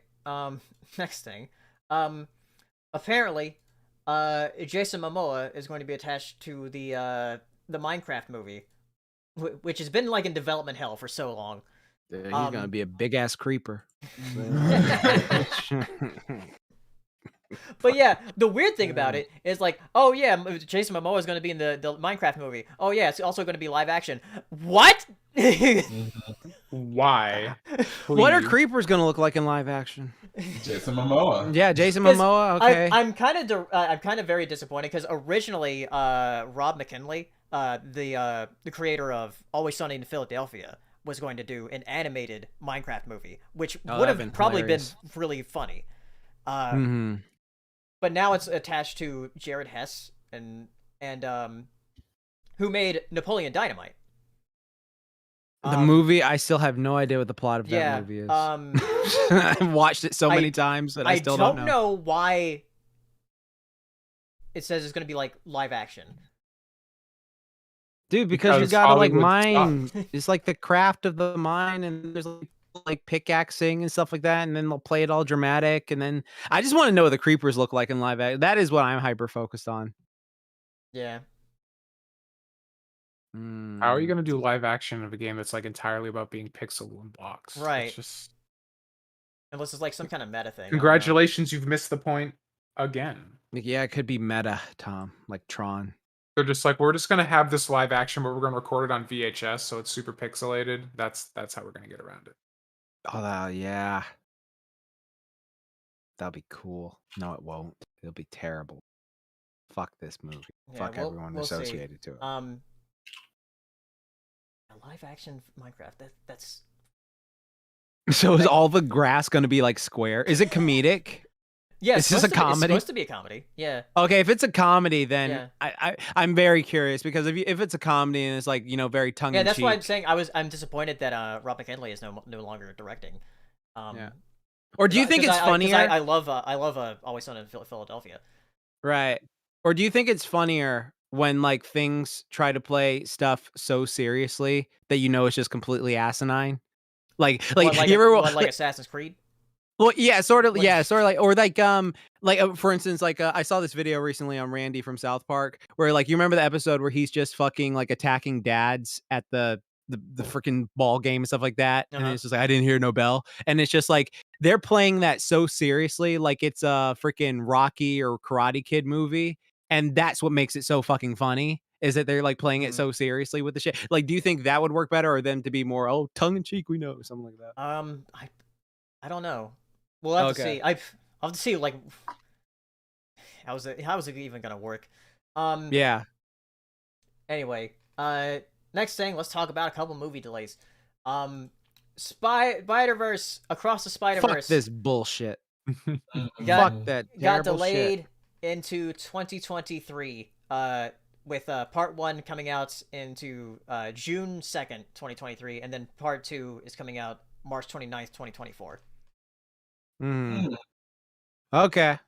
Speaker 1: Next thing. Apparently, Jason Momoa is going to be attached to the Minecraft movie, which has been like in development hell for so long.
Speaker 5: He's gonna be a big ass creeper.
Speaker 1: But yeah, the weird thing about it is like, oh yeah, Jason Momoa is going to be in the Minecraft movie. Oh yeah, it's also going to be live action. What?
Speaker 2: Why?
Speaker 5: What are creepers going to look like in live action?
Speaker 3: Jason Momoa.
Speaker 5: Yeah, Jason Momoa. Okay.
Speaker 1: I'm kind of very disappointed because originally, Rob McKinley, the creator of Always Sunny in Philadelphia, was going to do an animated Minecraft movie, which would have probably been really funny. But now it's attached to Jared Hess and who made Napoleon Dynamite.
Speaker 5: The movie, I still have no idea what the plot of that movie is. I've watched it so many times that I still don't know
Speaker 1: why it says it's going to be like live action.
Speaker 5: Dude, because you gotta like mine. It's like the craft of the mine, and there's like pickaxing and stuff like that, and then they'll play it all dramatic, and then I just want to know what the creepers look like in live action. That is what I'm hyper focused on.
Speaker 1: Yeah.
Speaker 2: How are you gonna do live action of a game that's like entirely about being pixel and blocks?
Speaker 1: Right.
Speaker 2: It's just...
Speaker 1: Unless it's like some kind of meta thing.
Speaker 2: Congratulations, you've missed the point again.
Speaker 5: Yeah, it could be meta, Tom, like Tron.
Speaker 2: They're just like, we're just gonna have this live action, but we're gonna record it on VHS, so it's super pixelated. That's how we're gonna get around it.
Speaker 5: Oh yeah, that'll be cool. No, it won't. It'll be terrible. Fuck this movie.
Speaker 1: Yeah,
Speaker 5: Fuck everyone associated to it.
Speaker 1: A live action Minecraft. That's.
Speaker 5: So is all the grass gonna be like square? Is it comedic?
Speaker 1: Yeah,
Speaker 5: is this a comedy?
Speaker 1: It's supposed to be a comedy. Yeah.
Speaker 5: Okay, if it's a comedy, then I'm very curious, because if it's a comedy and it's like, you know, very tongue in cheek.
Speaker 1: Yeah, that's why I'm saying I'm disappointed that Rob McKinley is no longer directing.
Speaker 5: Or do you think it's funnier?
Speaker 1: I love Always Sunny in Philadelphia.
Speaker 5: Right. Or do you think it's funnier when like things try to play stuff so seriously that you know it's just completely asinine? Like you ever
Speaker 1: like Assassin's Creed?
Speaker 5: Well, yeah, sort of like, or like for instance, like I saw this video recently on Randy from South Park where like you remember the episode where he's just fucking like attacking dads at the freaking ball game and stuff like that, and
Speaker 1: Uh-huh.
Speaker 5: it's just like I didn't hear no bell, and it's just like they're playing that so seriously, like it's a freaking Rocky or Karate Kid movie, and that's what makes it so fucking funny. Is that they're like playing it so seriously with the shit? Like, do you think that would work better, or them to be more tongue in cheek? We know something like that.
Speaker 1: I don't know. We'll have to see. I'll have to see like how is it even gonna work?
Speaker 5: Yeah.
Speaker 1: Anyway, next thing, let's talk about a couple movie delays. Spider-Verse Across the Spider-Verse.
Speaker 5: Fuck this bullshit.
Speaker 1: got
Speaker 5: Fuck that.
Speaker 1: got
Speaker 5: terrible
Speaker 1: delayed
Speaker 5: shit.
Speaker 1: into 2023. With part 1 coming out into June 2nd, 2023, and then part 2 is coming out March 29th, 2024.
Speaker 5: Okay.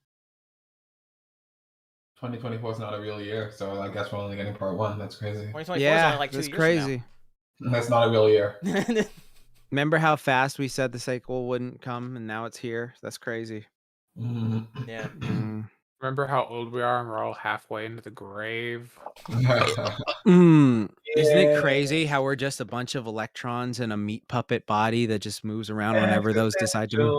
Speaker 3: 2024 is not a real year, so I guess we're only getting part 1. That's crazy.
Speaker 1: 2024 is
Speaker 5: Yeah,
Speaker 1: only like 2
Speaker 5: that's
Speaker 1: years
Speaker 5: crazy.
Speaker 3: That's not a real year.
Speaker 1: from now.
Speaker 5: Remember how fast we said the sequel wouldn't come, and now it's here? That's crazy.
Speaker 1: Yeah.
Speaker 2: Remember how old we are and we're all halfway into the grave?
Speaker 5: Isn't it crazy how we're just a bunch of electrons in a meat puppet body that just moves around whenever those decide to move?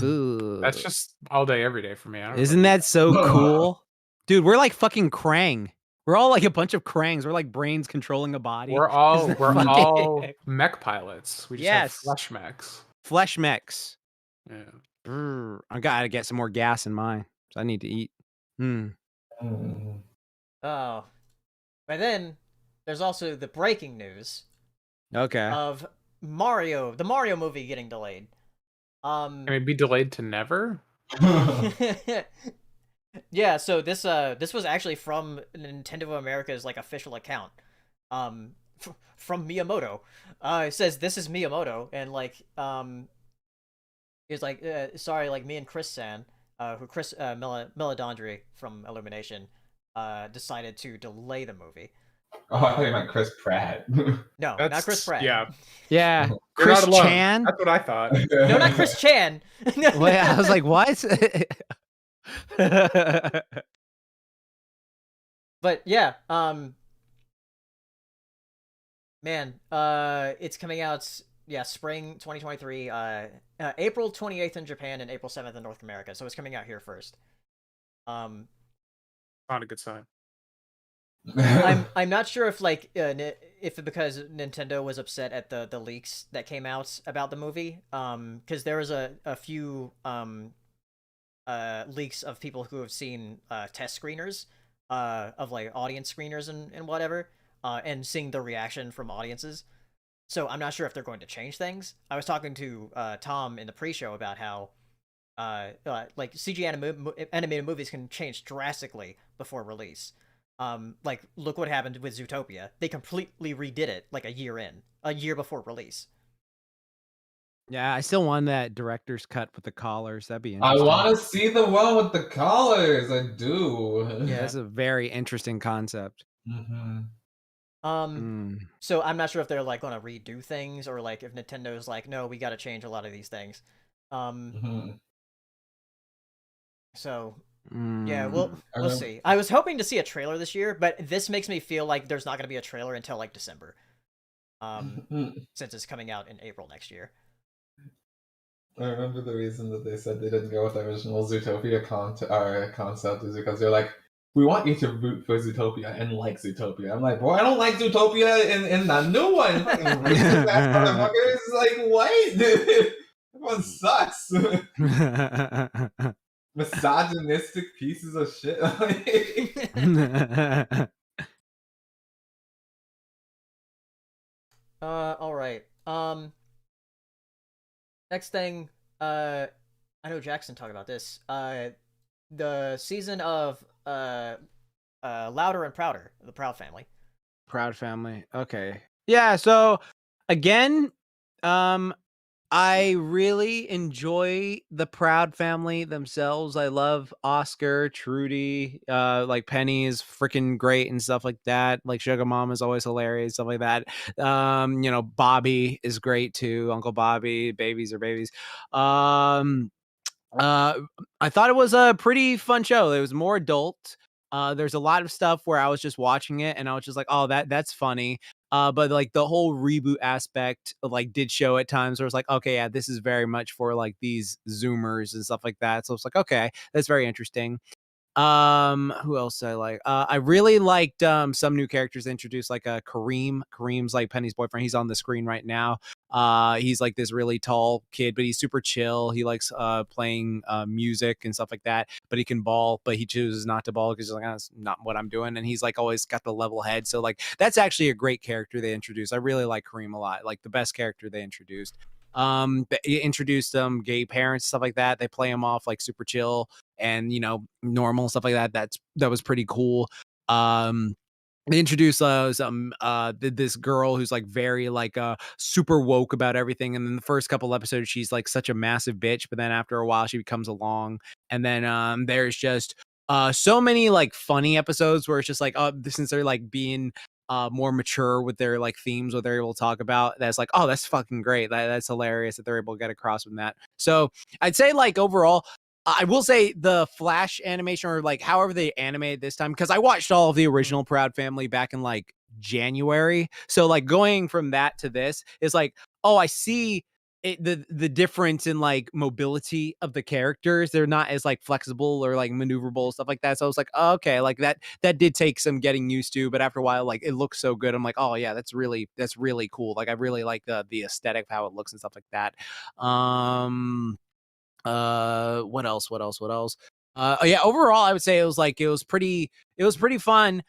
Speaker 5: Ooh.
Speaker 2: That's just all day, every day for me. I don't
Speaker 5: Isn't
Speaker 2: know.
Speaker 5: that so cool? Dude, we're like fucking Krang. We're all like a bunch of Krangs. We're like brains controlling a body.
Speaker 2: We're all
Speaker 5: Isn't that fucking-
Speaker 2: mech pilots. We just
Speaker 5: Yes.
Speaker 2: have flesh mechs.
Speaker 5: Flesh mechs.
Speaker 2: Yeah.
Speaker 5: I gotta get some more gas in mine. So I need to eat.
Speaker 1: Oh. But then there's also the breaking news
Speaker 5: Okay.
Speaker 1: of the Mario movie getting delayed.
Speaker 2: Can it be delayed to never?
Speaker 1: Yeah, so this was actually from Nintendo of America's like official account. From Miyamoto. It says this is Miyamoto, and like it's like sorry, like me and Chris San, Chris Meladondri from Illumination, decided to delay the movie.
Speaker 3: Oh, I thought you meant Chris Pratt.
Speaker 1: No, not Chris Pratt.
Speaker 2: Yeah.
Speaker 5: Yeah.
Speaker 2: You're
Speaker 5: Chris
Speaker 2: not alone.
Speaker 5: Chan.
Speaker 2: That's what I thought.
Speaker 1: No, not Chris Chan.
Speaker 5: Wait, I was like, what?
Speaker 1: But yeah, man, it's coming out, spring 2023, April 28th in Japan and April 7th in North America. So it's coming out here first.
Speaker 2: Not a good sign.
Speaker 1: I'm not sure if like if because Nintendo was upset at the leaks that came out about the movie, because there was a few leaks of people who have seen test screeners of like audience screeners and whatever, and seeing the reaction from audiences. So I'm not sure if they're going to change things. I was talking to Tom in the pre-show about how like CG animated movies can change drastically before release. Like look what happened with Zootopia. They completely redid it like a year before release.
Speaker 5: Yeah, I still want that director's cut with the collars. That'd be
Speaker 3: I
Speaker 5: interesting.
Speaker 3: want to see the one with the collars. I do.
Speaker 1: Yeah.
Speaker 5: That's a very interesting concept.
Speaker 1: So I'm not sure if they're like going to redo things or like if Nintendo's like, no, we got to change a lot of these things. So yeah, we'll see. I was hoping to see a trailer this year, but this makes me feel like there's not going to be a trailer until like December. Since it's coming out in April next year.
Speaker 3: I remember the reason that they said they didn't go with the original Zootopia concept is because they're like, we want you to root for Zootopia and like Zootopia. I'm like, boy, I don't like Zootopia in the new one. Fucking racist ass motherfuckers. Like, what? Everyone sucks. Misogynistic pieces of shit.
Speaker 1: All right. Next thing, I know Jackson talked about this. The season of Louder and Prouder, the Proud Family.
Speaker 5: Proud Family. Okay. Yeah, so again, I I really enjoy the Proud family themselves. I love Oscar, Trudy, like Penny is freaking great and stuff like that. Like Sugar Mom is always hilarious, stuff like that. Bobby is great too. Uncle Bobby, babies are babies. Uh, I thought it was a pretty fun show. It was more adult. There's a lot of stuff where I was just watching it and I was just like, oh, that's funny. But like the whole reboot aspect like did show at times where it's like, okay, yeah, this is very much for like these Zoomers and stuff like that. So it's like, okay, that's very interesting. Who else I like? I really liked some new characters introduced, like Kareem. Kareem's like Penny's boyfriend. He's on the screen right now. He's like this really tall kid, but he's super chill. He likes playing music and stuff like that, but he can ball, but he chooses not to ball because he's like, that's not what I'm doing. And he's like always got the level head. So like that's actually a great character they introduced. I really like Kareem a lot, like the best character they introduced. They introduced gay parents, stuff like that. They play them off like super chill and normal stuff like that. That was pretty cool. They introduced this girl who's like very like super woke about everything, and then the first couple episodes she's like such a massive bitch, but then after a while she becomes along, and then there's just so many like funny episodes where it's just like since they're like being more mature with their like themes, what they're able to talk about, that's like, oh, that's fucking great. That's hilarious that they're able to get across with that. So I'd say like overall, I will say the Flash animation, or like however they animated this time, because I watched all of the original Proud Family back in like January. So like going from that to this is like, oh, I see the difference in like mobility of the characters. They're not as like flexible or like maneuverable, stuff like that. So I was like, oh, okay, like that did take some getting used to, but after a while, like it looks so good. I'm like, oh yeah, that's really cool. Like I really like the aesthetic of how it looks and stuff like that. What else? Yeah, overall I would say it was pretty fun.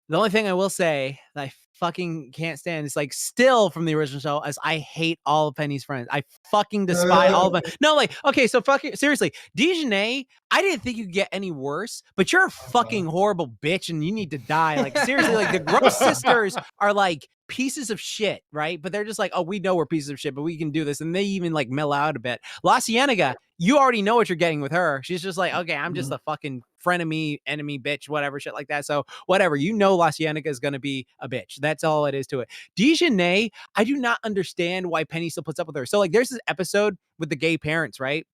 Speaker 5: The only thing I will say that I fucking can't stand is like still from the original show is I hate all of Penny's friends. I fucking despise all of them. No, like, okay, so fucking seriously, Dejanay, I didn't think you could get any worse, but you're a fucking horrible bitch and you need to die. Like seriously, like the Gross sisters are like pieces of shit, right? But they're just like, oh, we know we're pieces of shit, but we can do this. And they even like mellow out a bit. La Cienega, you already know what you're getting with her. She's just like, okay, I'm just a fucking frenemy, enemy, bitch, whatever, shit like that. So whatever, La Cienega is going to be a bitch. That's all it is to it. Dejanay, I do not understand why Penny still puts up with her. So like there's this episode with the gay parents, right?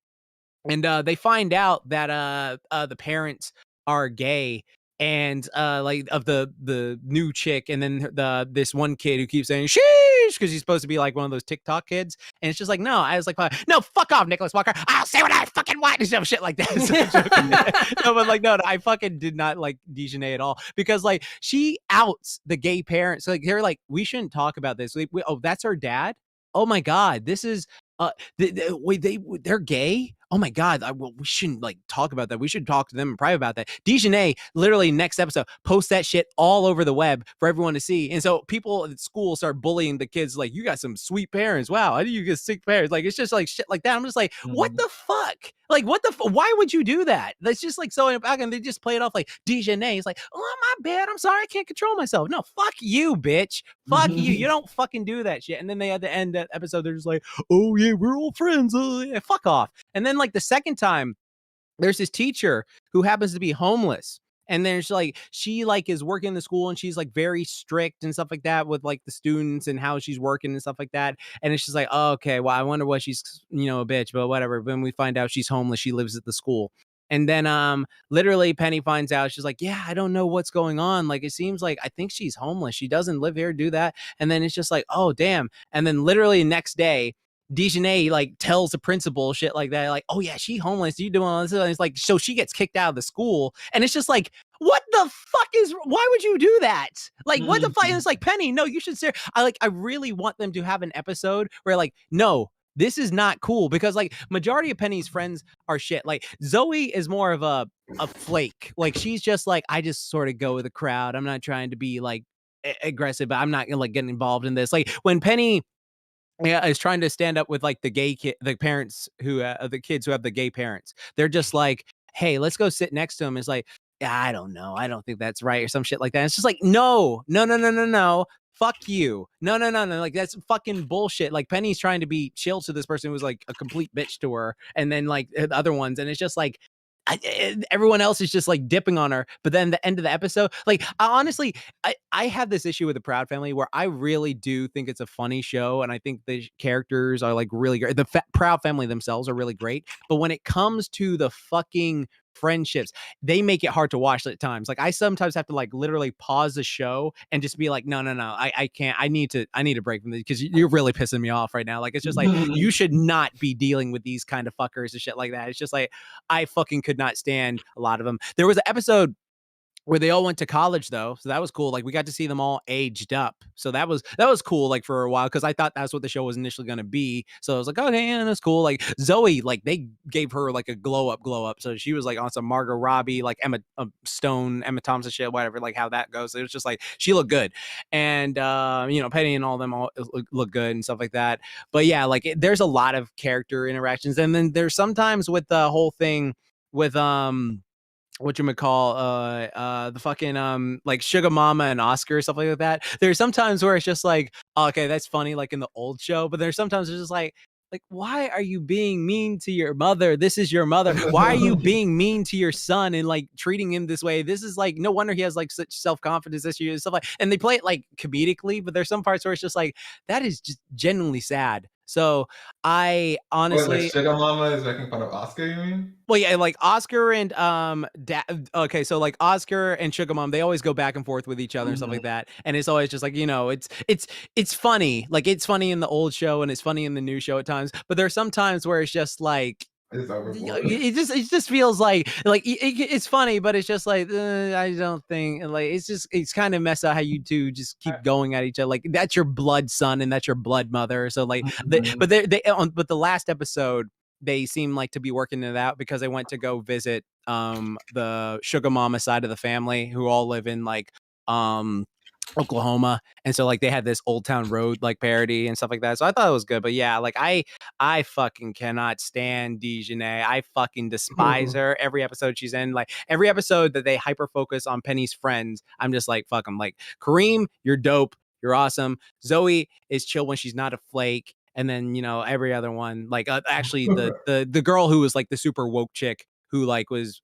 Speaker 5: And they find out that the parents are gay, and like of the new chick, and then this one kid who keeps saying sheesh because he's supposed to be like one of those TikTok kids, and it's just like, no, I was like, no, fuck off, Nicholas Walker, I'll say what I fucking want, and some shit like that. No, but like, no, I fucking did not like Dejanay at all, because like she outs the gay parents. Like they're like, we shouldn't talk about this. Oh, that's her dad. Oh my god, this is they're gay. Oh my god, we shouldn't like talk about that. We should talk to them in private about that. Dejanay literally next episode posts that shit all over the web for everyone to see, and so people at school start bullying the kids like, you got some sweet parents, wow, how do you get sick parents? Like it's just like shit like that. I'm just like, what the fuck? Like what the why would you do that? That's just like so back, and they just play it off like Dejanay is like, oh my bad, I'm sorry, I can't control myself. No, fuck you, bitch. Fuck you. You don't fucking do that shit. And then they had to end that episode, they're just like, oh yeah, we're all friends. Yeah, fuck off. And then like the second time, there's this teacher who happens to be homeless, and there's like she like is working in the school, and she's like very strict and stuff like that with like the students and how she's working and stuff like that. And it's just like, oh, okay, well, I wonder what she's a bitch, but whatever. When we find out she's homeless, she lives at the school. And then literally Penny finds out, she's like, yeah, I don't know what's going on. Like it seems like I think she's homeless. She doesn't live here, do that. And then it's just like, oh damn. And then literally next day, Dejanay like tells the principal shit like that, like, oh yeah, she homeless, you doing all this, and it's like, so she gets kicked out of the school, and it's just like, what the fuck why would you do that? Like what the fuck? And it's like, Penny, no, you should say, I really want them to have an episode where like, no, this is not cool, because like majority of Penny's friends are shit. Like Zoe is more of a flake. Like she's just like, I just sort of go with the crowd. I'm not trying to be like aggressive, but I'm not gonna like get involved in this. Like when Penny is trying to stand up with like the the parents who the kids who have the gay parents, they're just like, hey, let's go sit next to him. It's like, I don't know, I don't think that's right, or some shit like that. It's just like, no. fuck you. No. Like, that's fucking bullshit. Like, Penny's trying to be chill to this person who was like a complete bitch to her, and then like the other ones, and it's just like everyone else is just like dipping on her. But then the end of the episode, like, honestly, I have this issue with the Proud Family where I really do think it's a funny show, and I think the characters are like really great. The Proud Family themselves are really great, but when it comes to the fucking friendships, they make it hard to watch at times. Like, I sometimes have to like literally pause the show and just be like, no, I can't. I need to break from this because you're really pissing me off right now. Like, it's just like you should not be dealing with these kind of fuckers and shit like that. It's just like I fucking could not stand a lot of them. There was an episode where they all went to college though, so that was cool. Like, we got to see them all aged up, so that was cool. Like, for a while, because I thought that's what the show was initially going to be. So I was like, okay, yeah, that's cool. Like, Zoe, like, they gave her like a glow up, so she was like on some Margot Robbie, like Emma Stone, Emma Thompson shit, whatever. Like, how that goes, it was just like she looked good, and Penny and all them all look good and stuff like that. But yeah, like, there's a lot of character interactions, and then there's sometimes with the whole thing with whatchamacall, the fucking like Sugar Mama and Oscar, stuff like that. There's sometimes where it's just like, okay, that's funny, like in the old show, but there's sometimes it's just like, why are you being mean to your mother? This is your mother. Why are you being mean to your son and like treating him this way? This is like, no wonder he has like such self-confidence issues and stuff like, and they play it like comedically, but there's some parts where it's just like, that is just genuinely sad. So I honestly,
Speaker 3: like Sugar Mama is making fun of Oscar, you mean?
Speaker 5: well, yeah, like Oscar and okay, so like Oscar and Sugar Mom, they always go back and forth with each other and stuff like that, and it's always just like, it's funny, like it's funny in the old show and it's funny in the new show at times, but there's some times where it's just like,
Speaker 3: It's overboard.
Speaker 5: it just feels like it's funny, but it's just like, I don't think, like, it's kind of messed up how you two just keep going at each other. Like, that's your blood son and that's your blood mother. So like, but the last episode, they seem like to be working it out because they went to go visit the Sugar Mama side of the family, who all live in like Oklahoma, and so like they had this Old Town Road like parody and stuff like that. So I thought it was good, but yeah, like I fucking cannot stand Dejanay. I fucking despise her. Every episode she's in, like every episode that they hyper focus on Penny's friends, I'm just like, fuck them. Like, Kareem, you're dope, you're awesome. Zoe is chill when she's not a flake. And then, every other one, like actually the girl who was like the super woke chick who like was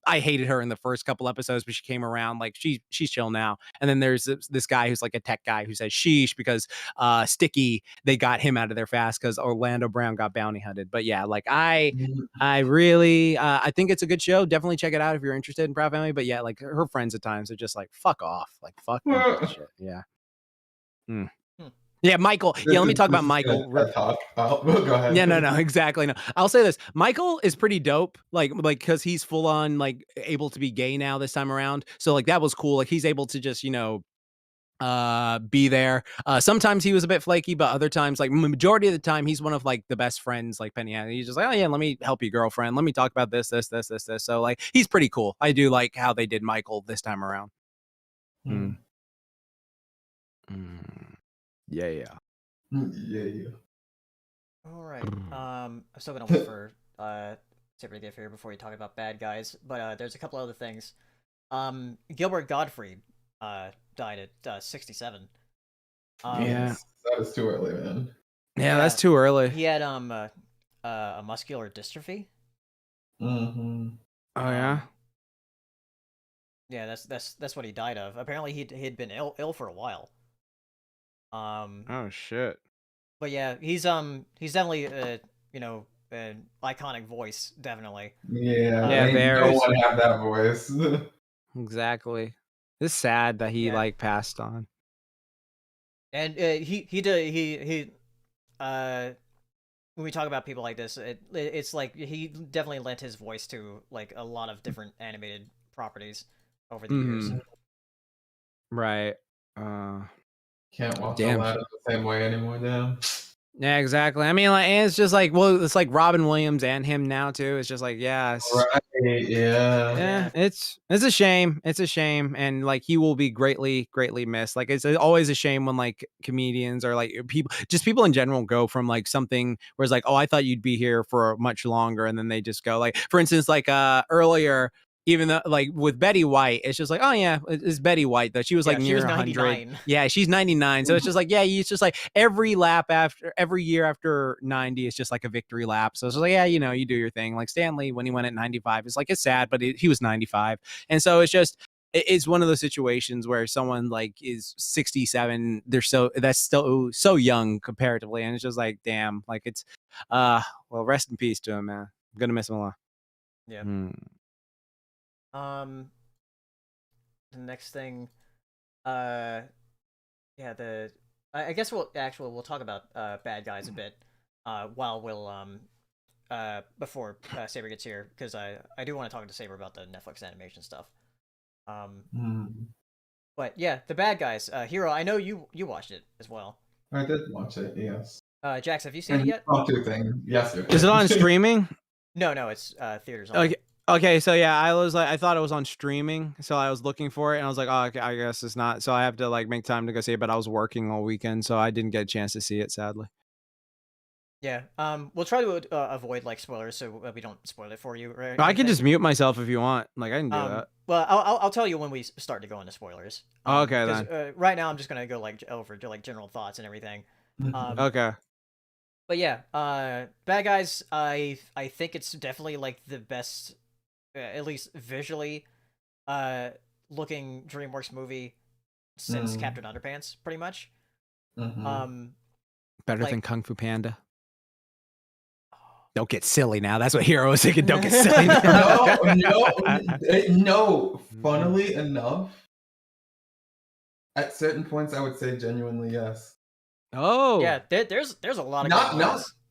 Speaker 5: I hated her in the first couple episodes, but she came around, like she's chill now. And then there's this guy who's like a tech guy who says sheesh because Sticky, they got him out of there fast because Orlando Brown got bounty hunted. But yeah, like I really I think it's a good show. Definitely check it out if you're interested in Proud Family. But yeah, like her friends at times are just like, fuck off, like fuck that shit. Yeah. Yeah, Michael. Yeah, let me talk about Michael.
Speaker 3: Go ahead.
Speaker 5: Yeah, no, exactly. No, I'll say this. Michael is pretty dope. Like because he's full on like able to be gay now this time around. So like that was cool. Like he's able to just be there. Sometimes he was a bit flaky, but other times, like majority of the time, he's one of like the best friends like Penny had. He's just like, oh yeah, let me help you, girlfriend. Let me talk about this. So like he's pretty cool. I do like how they did Michael this time around. Yeah.
Speaker 1: All right. I'm still gonna wait for Tipper to get here before you talk about bad guys, but there's a couple other things. Gilbert Gottfried died at 67.
Speaker 5: Yeah,
Speaker 3: that is too early, man.
Speaker 5: Yeah, that's too early.
Speaker 1: He had a muscular dystrophy.
Speaker 3: Mm-hmm.
Speaker 5: Oh yeah.
Speaker 1: Yeah, that's what he died of. Apparently, he'd been ill for a while.
Speaker 5: Oh shit.
Speaker 1: But yeah, he's definitely an iconic voice, definitely.
Speaker 3: Yeah,
Speaker 5: very.
Speaker 3: No one have that voice.
Speaker 5: Exactly. It's sad that he like passed on.
Speaker 1: And when we talk about people like this, it's like he definitely lent his voice to like a lot of different animated properties over the years.
Speaker 5: Right.
Speaker 3: Can't walk the ladder the same way anymore, damn.
Speaker 5: Yeah, exactly. I mean, like, and it's just like, well, it's like Robin Williams and him now too. It's just like, yeah, it's a shame. It's a shame, and like he will be greatly missed. Like it's always a shame when like comedians or like people in general go from like something where it's like, oh, I thought you'd be here for much longer, and then they just go like, for instance, like earlier. even though like with Betty White, it's just like, oh yeah, it's Betty White though. She was like
Speaker 1: she
Speaker 5: near
Speaker 1: was
Speaker 5: 100.
Speaker 1: 99.
Speaker 5: Yeah, she's 99. So it's just like, yeah, it's just like every year after 90, it's just like a victory lap. So it's just like, yeah, you know, you do your thing. Like Stanley when he went at 95, it's like it's sad, but he was 95, and so it's just. It's one of those situations where someone like is 67, that's still so young comparatively, and it's just like, damn, like it's well, rest in peace to him, man. I'm gonna miss him a lot.
Speaker 1: Yeah. The next thing, I guess we'll talk about bad guys a bit while before Saber gets here, because I do want to talk to Saber about the Netflix animation stuff. But yeah, the bad guys. Hero, I know you watched it as well.
Speaker 3: I did watch it, yes.
Speaker 1: Jax, have you seen it yet?
Speaker 3: Two things. Yes, sir.
Speaker 5: Is it on streaming?
Speaker 1: No, it's theaters only.
Speaker 5: Okay, so yeah, I thought it was on streaming, so I was looking for it, and I was like, oh, okay, I guess it's not. So I have to like make time to go see it, but I was working all weekend, so I didn't get a chance to see it, sadly.
Speaker 1: Yeah. We'll try to avoid like spoilers, so we don't spoil it for you. Right?
Speaker 5: I can just mute myself if you want. Like I can do that.
Speaker 1: Well, I'll tell you when we start to go into spoilers.
Speaker 5: Okay then.
Speaker 1: Right now, I'm just gonna go like over to like general thoughts and everything.
Speaker 5: Okay.
Speaker 1: But yeah, bad guys. I think it's definitely like the best, at least visually, looking DreamWorks movie since Captain Underpants, pretty much.
Speaker 5: Better than Kung Fu Panda. Don't get silly now. That's what Hero was thinking. Don't get silly now.
Speaker 3: No. Funnily enough, at certain points, I would say genuinely yes.
Speaker 5: Oh.
Speaker 1: Yeah, there's a lot of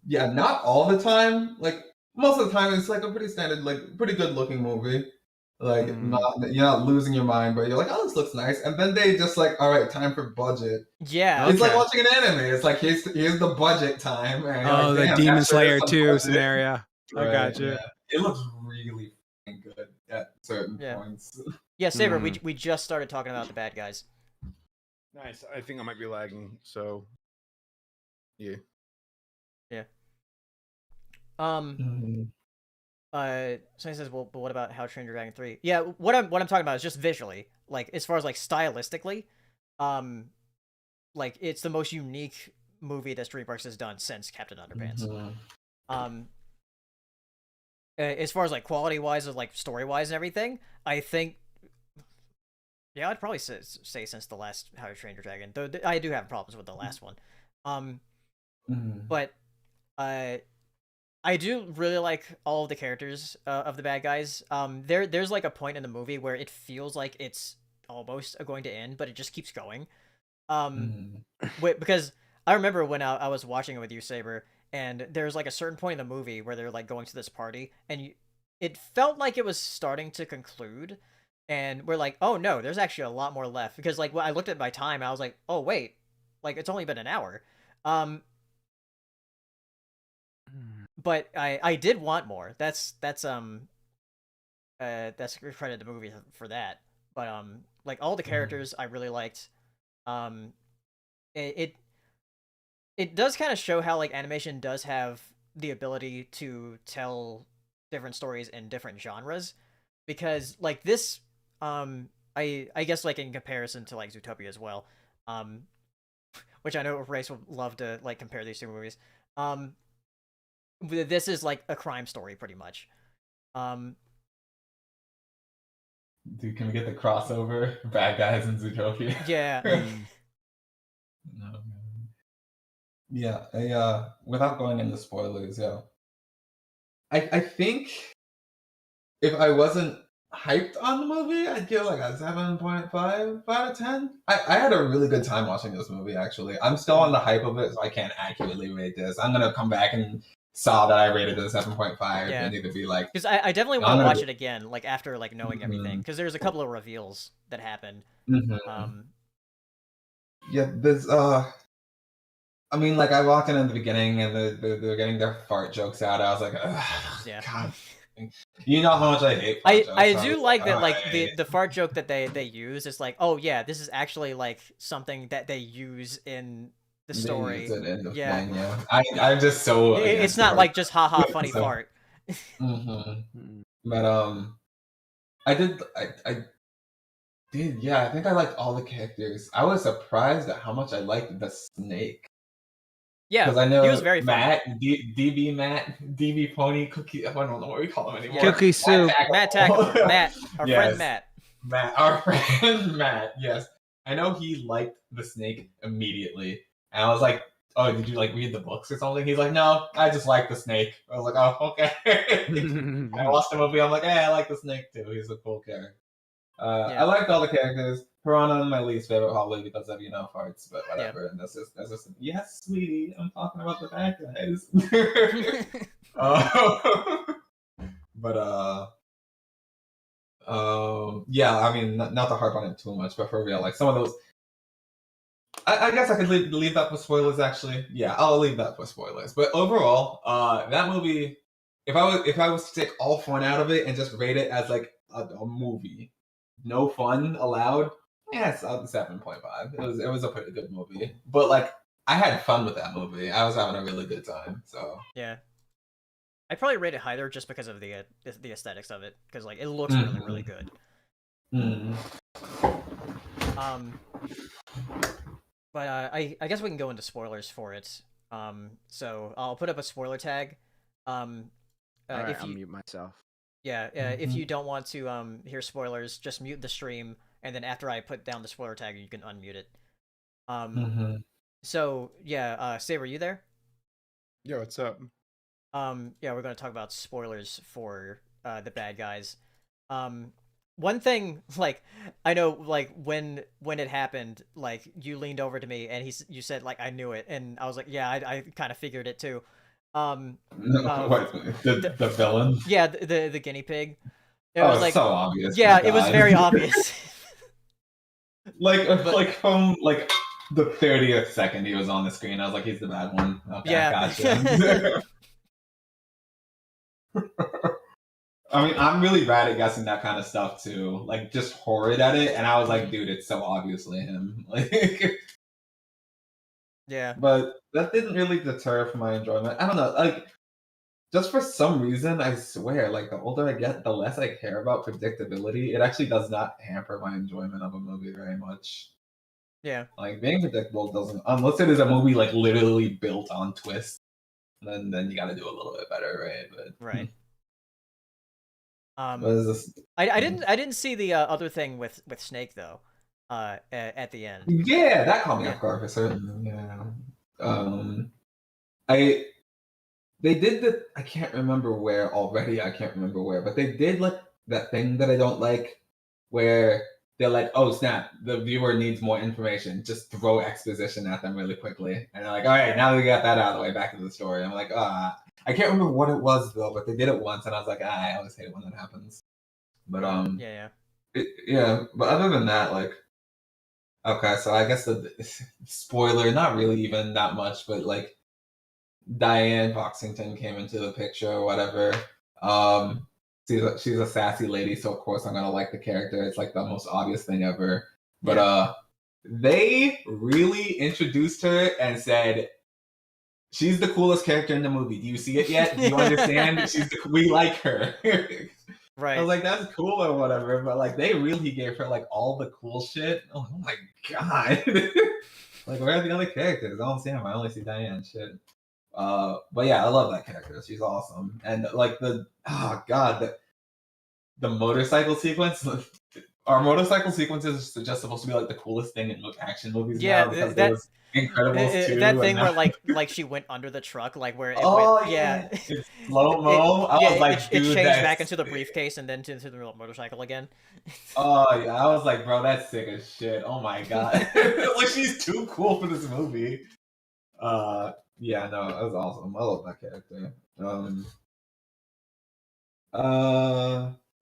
Speaker 3: not all the time. Like most of the time, it's like a pretty standard, like pretty good looking movie. Like you're not losing your mind, but you're like, oh, this looks nice. And then they just like, all right, time for budget.
Speaker 1: Yeah,
Speaker 3: it's like watching an anime. It's like here's the budget time. And
Speaker 5: the
Speaker 3: like,
Speaker 5: Demon Slayer 2
Speaker 3: budget.
Speaker 5: scenario.
Speaker 3: Right,
Speaker 5: I got you.
Speaker 3: Yeah. It looks really good at certain points.
Speaker 1: Yeah, Saber, we just started talking about the bad guys.
Speaker 4: Nice. I think I might be lagging. So, yeah.
Speaker 1: Yeah. Somebody says, well, but what about How to Train Your Dragon 3? Yeah, what I'm talking about is just visually, like as far as like stylistically, like it's the most unique movie that DreamWorks has done since Captain Underpants. As far as like quality wise, or like story wise and everything, I think, yeah, I'd probably say since the last How to Train Your Dragon. Though I do have problems with the last one, but I do really like all of the characters of the bad guys. There's like a point in the movie where it feels like it's almost going to end, but it just keeps going. Because I remember when I was watching it with you, Saber, and there's like a certain point in the movie where they're like going to this party, and it felt like it was starting to conclude, and we're like, oh no, there's actually a lot more left. Because like when I looked at my time, I was like, oh wait, like it's only been an hour. But I did want more. That's credit the movie for that. But like all the characters I really liked. It does kind of show how like animation does have the ability to tell different stories in different genres, because like this I guess like in comparison to like Zootopia as well, which I know Race would love to like compare these two movies. This is like a crime story pretty much.
Speaker 3: Dude, can we get the crossover? Bad guys in Zootopia.
Speaker 1: Yeah.
Speaker 3: No. Yeah, without going into spoilers, yeah. I think if I wasn't hyped on the movie, I'd give like a 7.5 out of 10. I had a really good time watching this movie, actually. I'm still on the hype of it, so I can't accurately rate this. I'm gonna come back and saw that I rated it a 7.5.
Speaker 1: Yeah.
Speaker 3: I need to be like,
Speaker 1: because I definitely want to watch it again, like after like knowing everything, because there's a couple of reveals that happened.
Speaker 3: Yeah, there's I mean, like I walked in at the beginning and they're getting their fart jokes out. I was like,
Speaker 1: yeah.
Speaker 3: God. You know how much I hate fart jokes.
Speaker 1: I do like that, like the fart joke that they use is like, oh yeah, this is actually like something that they use in the story.
Speaker 3: Yeah. I'm just so.
Speaker 1: It's not like just haha funny fart.
Speaker 3: But I did. I did. Yeah, I think I liked all the characters. I was surprised at how much I liked the snake.
Speaker 1: Yeah,
Speaker 3: Because I know
Speaker 1: he was very funny.
Speaker 3: Matt, DB Pony, Cookie. I don't know what we call him anymore.
Speaker 5: Cookie Soup.
Speaker 1: Matt Tackle. Matt, our friend
Speaker 3: Yes.
Speaker 1: Matt.
Speaker 3: Our friend Matt. Yes, I know he liked the snake immediately, and I was like, "Oh, did you like read the books or something?" He's like, "No, I just like the snake." I was like, "Oh, okay." I watched the movie. I'm like, "Hey, I like the snake too. He's a cool character."
Speaker 1: Yeah.
Speaker 3: I liked all the characters. Piranha, my least favorite, probably because of farts, but whatever.
Speaker 1: Yeah.
Speaker 3: And that's just yes, sweetie. I'm talking about the bad guys. But yeah. I mean, not to harp on it too much, but for real, like some of those. I guess I could leave that for spoilers. Actually, yeah, I'll leave that for spoilers. But overall, that movie, if I was to take all fun out of it and just rate it as like a movie, no fun allowed. Yes, 7.5. It was a pretty good movie, but like I had fun with that movie. I was having a really good time. So
Speaker 1: yeah, I'd probably rate it higher just because of the aesthetics of it, because like it looks really good. But I guess we can go into spoilers for it. So I'll put up a spoiler tag.
Speaker 5: All right,
Speaker 1: if
Speaker 5: I'll
Speaker 1: you
Speaker 5: mute myself.
Speaker 1: yeah, if you don't want to hear spoilers, just mute the stream, and then after I put down the spoiler tag, you can unmute it. So yeah, Saber, you there?
Speaker 2: Yo, what's up?
Speaker 1: Yeah, we're gonna talk about spoilers for the bad guys. One thing, like, I know, like, when it happened, like, you leaned over to me and you said, like, I knew it, and I was like, yeah, I kind of figured it too.
Speaker 3: What, the villain?
Speaker 1: Yeah, the guinea pig. It
Speaker 3: was
Speaker 1: was like
Speaker 3: so obvious.
Speaker 1: Yeah, it was very obvious.
Speaker 3: like from like the 30th second he was on the screen, I was like, he's the bad one. Okay,
Speaker 1: yeah,
Speaker 3: gotcha. I mean, I'm really bad at guessing that kind of stuff too. Like, just horrid at it, and I was like, dude, it's so obviously him. Like,
Speaker 1: yeah.
Speaker 3: But that didn't really deter from my enjoyment. I don't know, like, just for some reason, I swear, like, the older I get, the less I care about predictability. It actually does not hamper my enjoyment of a movie very much.
Speaker 1: Yeah.
Speaker 3: Like, being predictable doesn't, unless it is a movie like literally built on twists, then you got to do a little bit better, right? But
Speaker 1: right.
Speaker 3: What is this?
Speaker 1: I didn't see the other thing with Snake though. At the end.
Speaker 3: Yeah, that caught me off guard for certain. Yeah. They did the, I can't remember where already. I can't remember where, but they did like that thing that I don't like, where they're like, "Oh snap, the viewer needs more information. Just throw exposition at them really quickly." And they're like, "All right, now that we got that out of the way, back to the story." I'm like, I can't remember what it was though, but they did it once, and I was like, I always hate it when that happens. But
Speaker 1: yeah.
Speaker 3: But other than that, like, okay, so I guess the spoiler, not really even that much, but like Diane Foxington came into the picture or whatever. She's a sassy lady, so of course I'm gonna like the character. It's like the most obvious thing ever. But they really introduced her and said, she's the coolest character in the movie. Do you see it yet? Do you understand? We like her.
Speaker 1: Right.
Speaker 3: I was like, that's cool or whatever, but like they really gave her like all the cool shit. Oh my god. Like, where are the other characters? I don't see them. I only see Diane. Shit. But yeah, I love that character. She's awesome. And like the motorcycle sequence. Our motorcycle sequences are just supposed to be like the coolest thing in action movies now, because there was Incredibles 2.
Speaker 1: That thing where like she went under the truck, like where it went,
Speaker 3: yeah. It's slow-mo. I was like,
Speaker 1: it
Speaker 3: dude,
Speaker 1: changed back into the briefcase and then into the motorcycle again.
Speaker 3: Oh yeah, I was like, bro, that's sick as shit. Oh my god. Like, she's too cool for this movie. Yeah, no, it was awesome. I love that character.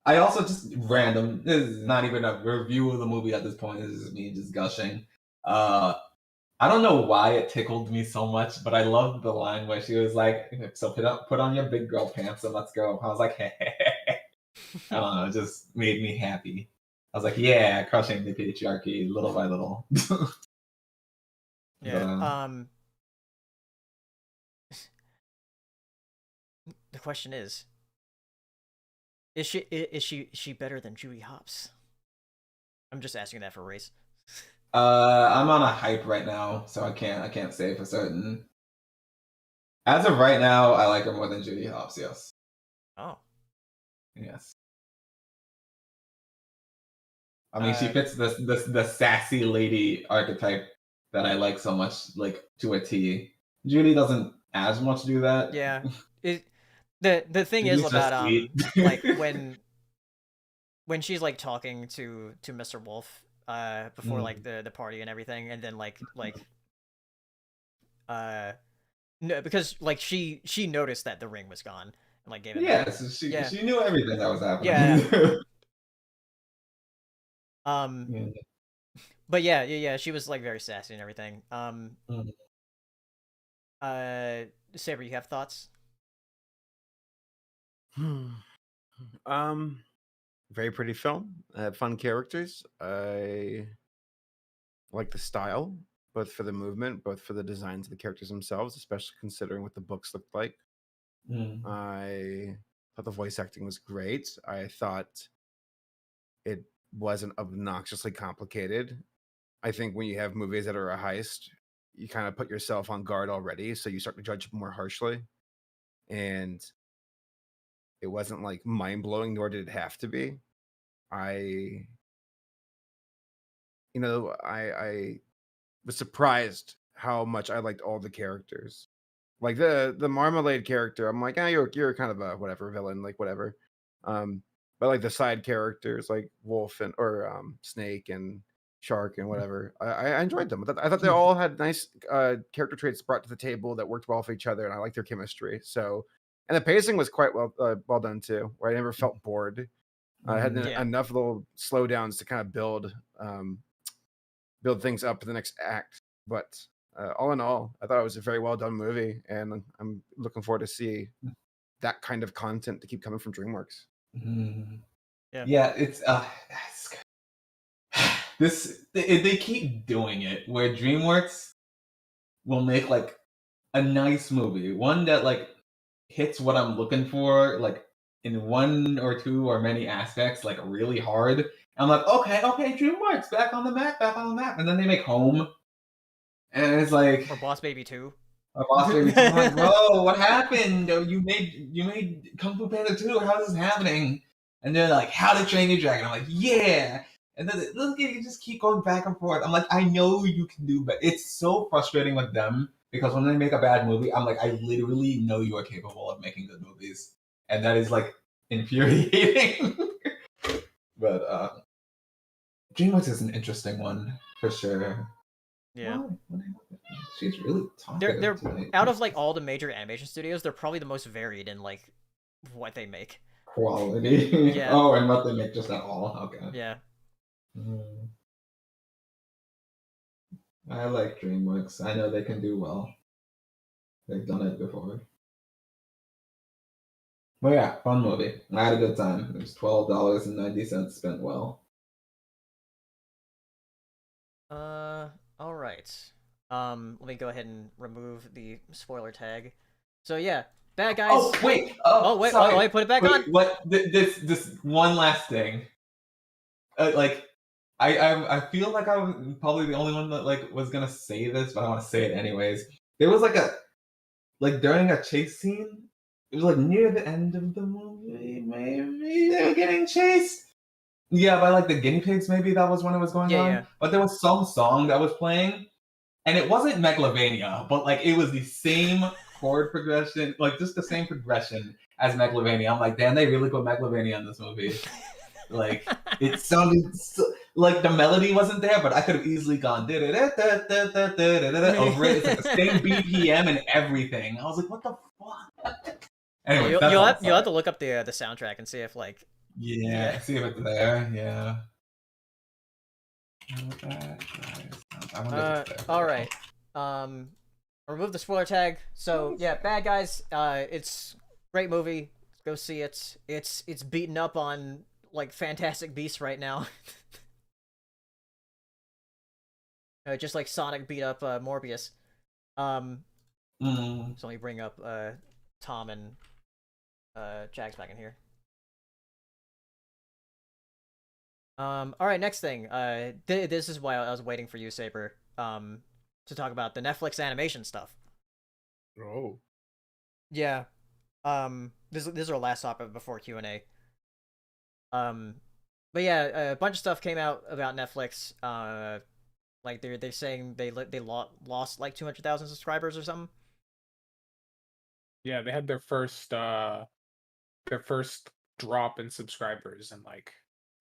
Speaker 3: I also just random. This is not even a review of the movie at this point. This is me just gushing. I don't know why it tickled me so much, but I loved the line where she was like, "So put on your big girl pants and let's go." I was like, I don't know, it just made me happy. I was like, yeah, crushing the patriarchy little by little.
Speaker 1: Yeah. The question is, Is she better than Julie Hopps? I'm just asking that for race.
Speaker 3: I'm on a hype right now, so I can't say for certain. As of right now, I like her more than Judy Hopps. Yes.
Speaker 1: Oh.
Speaker 3: Yes. I mean, she fits the sassy lady archetype that I like so much, like to a T. Judy doesn't as much do that.
Speaker 1: Yeah. The thing is
Speaker 3: Judy's just
Speaker 1: about
Speaker 3: sweet.
Speaker 1: like when she's like talking to Mr. Wolf before like the party and everything, and then like no, because like she noticed that the ring was gone and like gave it
Speaker 3: Yeah,
Speaker 1: back.
Speaker 3: so she knew everything that was happening.
Speaker 1: Yeah.
Speaker 3: Yeah.
Speaker 1: But yeah, she was like very sassy and everything. Saber, you have thoughts?
Speaker 4: Very pretty film. Fun characters. I like the style, both for the movement, both for the designs of the characters themselves, especially considering what the books looked like. I thought the voice acting was great. I thought it wasn't obnoxiously complicated. I think when you have movies that are a heist, you kind of put yourself on guard already, so you start to judge more harshly. And it wasn't like mind-blowing, nor did it have to be. I was surprised how much I liked all the characters. Like the Marmalade character, I'm like, you're kind of a whatever villain, like whatever. But like the side characters, like Wolf and or Snake and Shark and whatever, I enjoyed them. I thought they all had nice character traits brought to the table that worked well for each other, and I liked their chemistry. So, and the pacing was quite well done too, where I never felt bored. I had enough little slowdowns to kind of build things up for the next act. But all in all, I thought it was a very well done movie, and I'm looking forward to see that kind of content to keep coming from DreamWorks.
Speaker 3: Yeah, it's they keep doing it where DreamWorks will make like a nice movie, one that like hits what I'm looking for, like in one or two or many aspects, like really hard. I'm like, okay, DreamWorks back on the map, and then they make Home, and it's like,
Speaker 1: Or Boss Baby 2.
Speaker 3: or Boss Baby 2. I'm like, whoa, what happened? You made Kung Fu Panda 2. How is this happening? And they're like, How to Train Your Dragon. I'm like, yeah. And then look at you, just keep going back and forth. I'm like, I know you can do, but it's so frustrating with them because when they make a bad movie, I'm like, I literally know you are capable of making good movies, and that is like infuriating. But DreamWorks is an interesting one for sure.
Speaker 1: Yeah.
Speaker 3: What happened? She's really talkative
Speaker 1: They're
Speaker 3: tonight.
Speaker 1: out of like all the major animation studios, they're probably the most varied in like what they make.
Speaker 3: Quality.
Speaker 1: Yeah.
Speaker 3: Oh, and what they make just at all. Okay.
Speaker 1: Yeah.
Speaker 3: I like DreamWorks. I know they can do well. They've done it before. But yeah, fun movie. I had a good time. It was $12.90 spent well.
Speaker 1: All right. Let me go ahead and remove the spoiler tag. So yeah, bad guys.
Speaker 3: Oh wait.
Speaker 1: Wait,
Speaker 3: sorry.
Speaker 1: wait, put it back on.
Speaker 3: What? This one last thing. Like, I feel like I was probably the only one that like was gonna say this, but I want to say it anyways. There was like during a chase scene. It was like near the end of the movie. Maybe they were getting chased. Yeah, by like the guinea pigs. Maybe that was when it was going on.
Speaker 1: Yeah.
Speaker 3: But there was some song that was playing, and it wasn't Megalovania, but like it was the same chord progression, like just the same progression as Megalovania. I'm like, damn, they really put Megalovania in this movie. Like it sounded like the melody wasn't there, but I could have easily gone over it. It's like the same BPM and everything. I was like, what the fuck? Anyway,
Speaker 1: you'll have to look up the soundtrack and see if like
Speaker 3: see if it's there. Yeah.
Speaker 1: All right. Remove the spoiler tag. So yeah, Bad Guys. It's great movie. Go see it. It's beaten up on like Fantastic Beasts right now. Just like Sonic beat up Morbius. So let me bring up Tom and Jack's back in here. All right, next thing. This is why I was waiting for you, Saber. To talk about the Netflix animation stuff.
Speaker 4: Oh.
Speaker 1: Yeah. This is our last topic before Q&A. But yeah, a bunch of stuff came out about Netflix. Like they're saying they lost like 200,000 subscribers or something.
Speaker 2: Yeah, they had their first drop in subscribers in like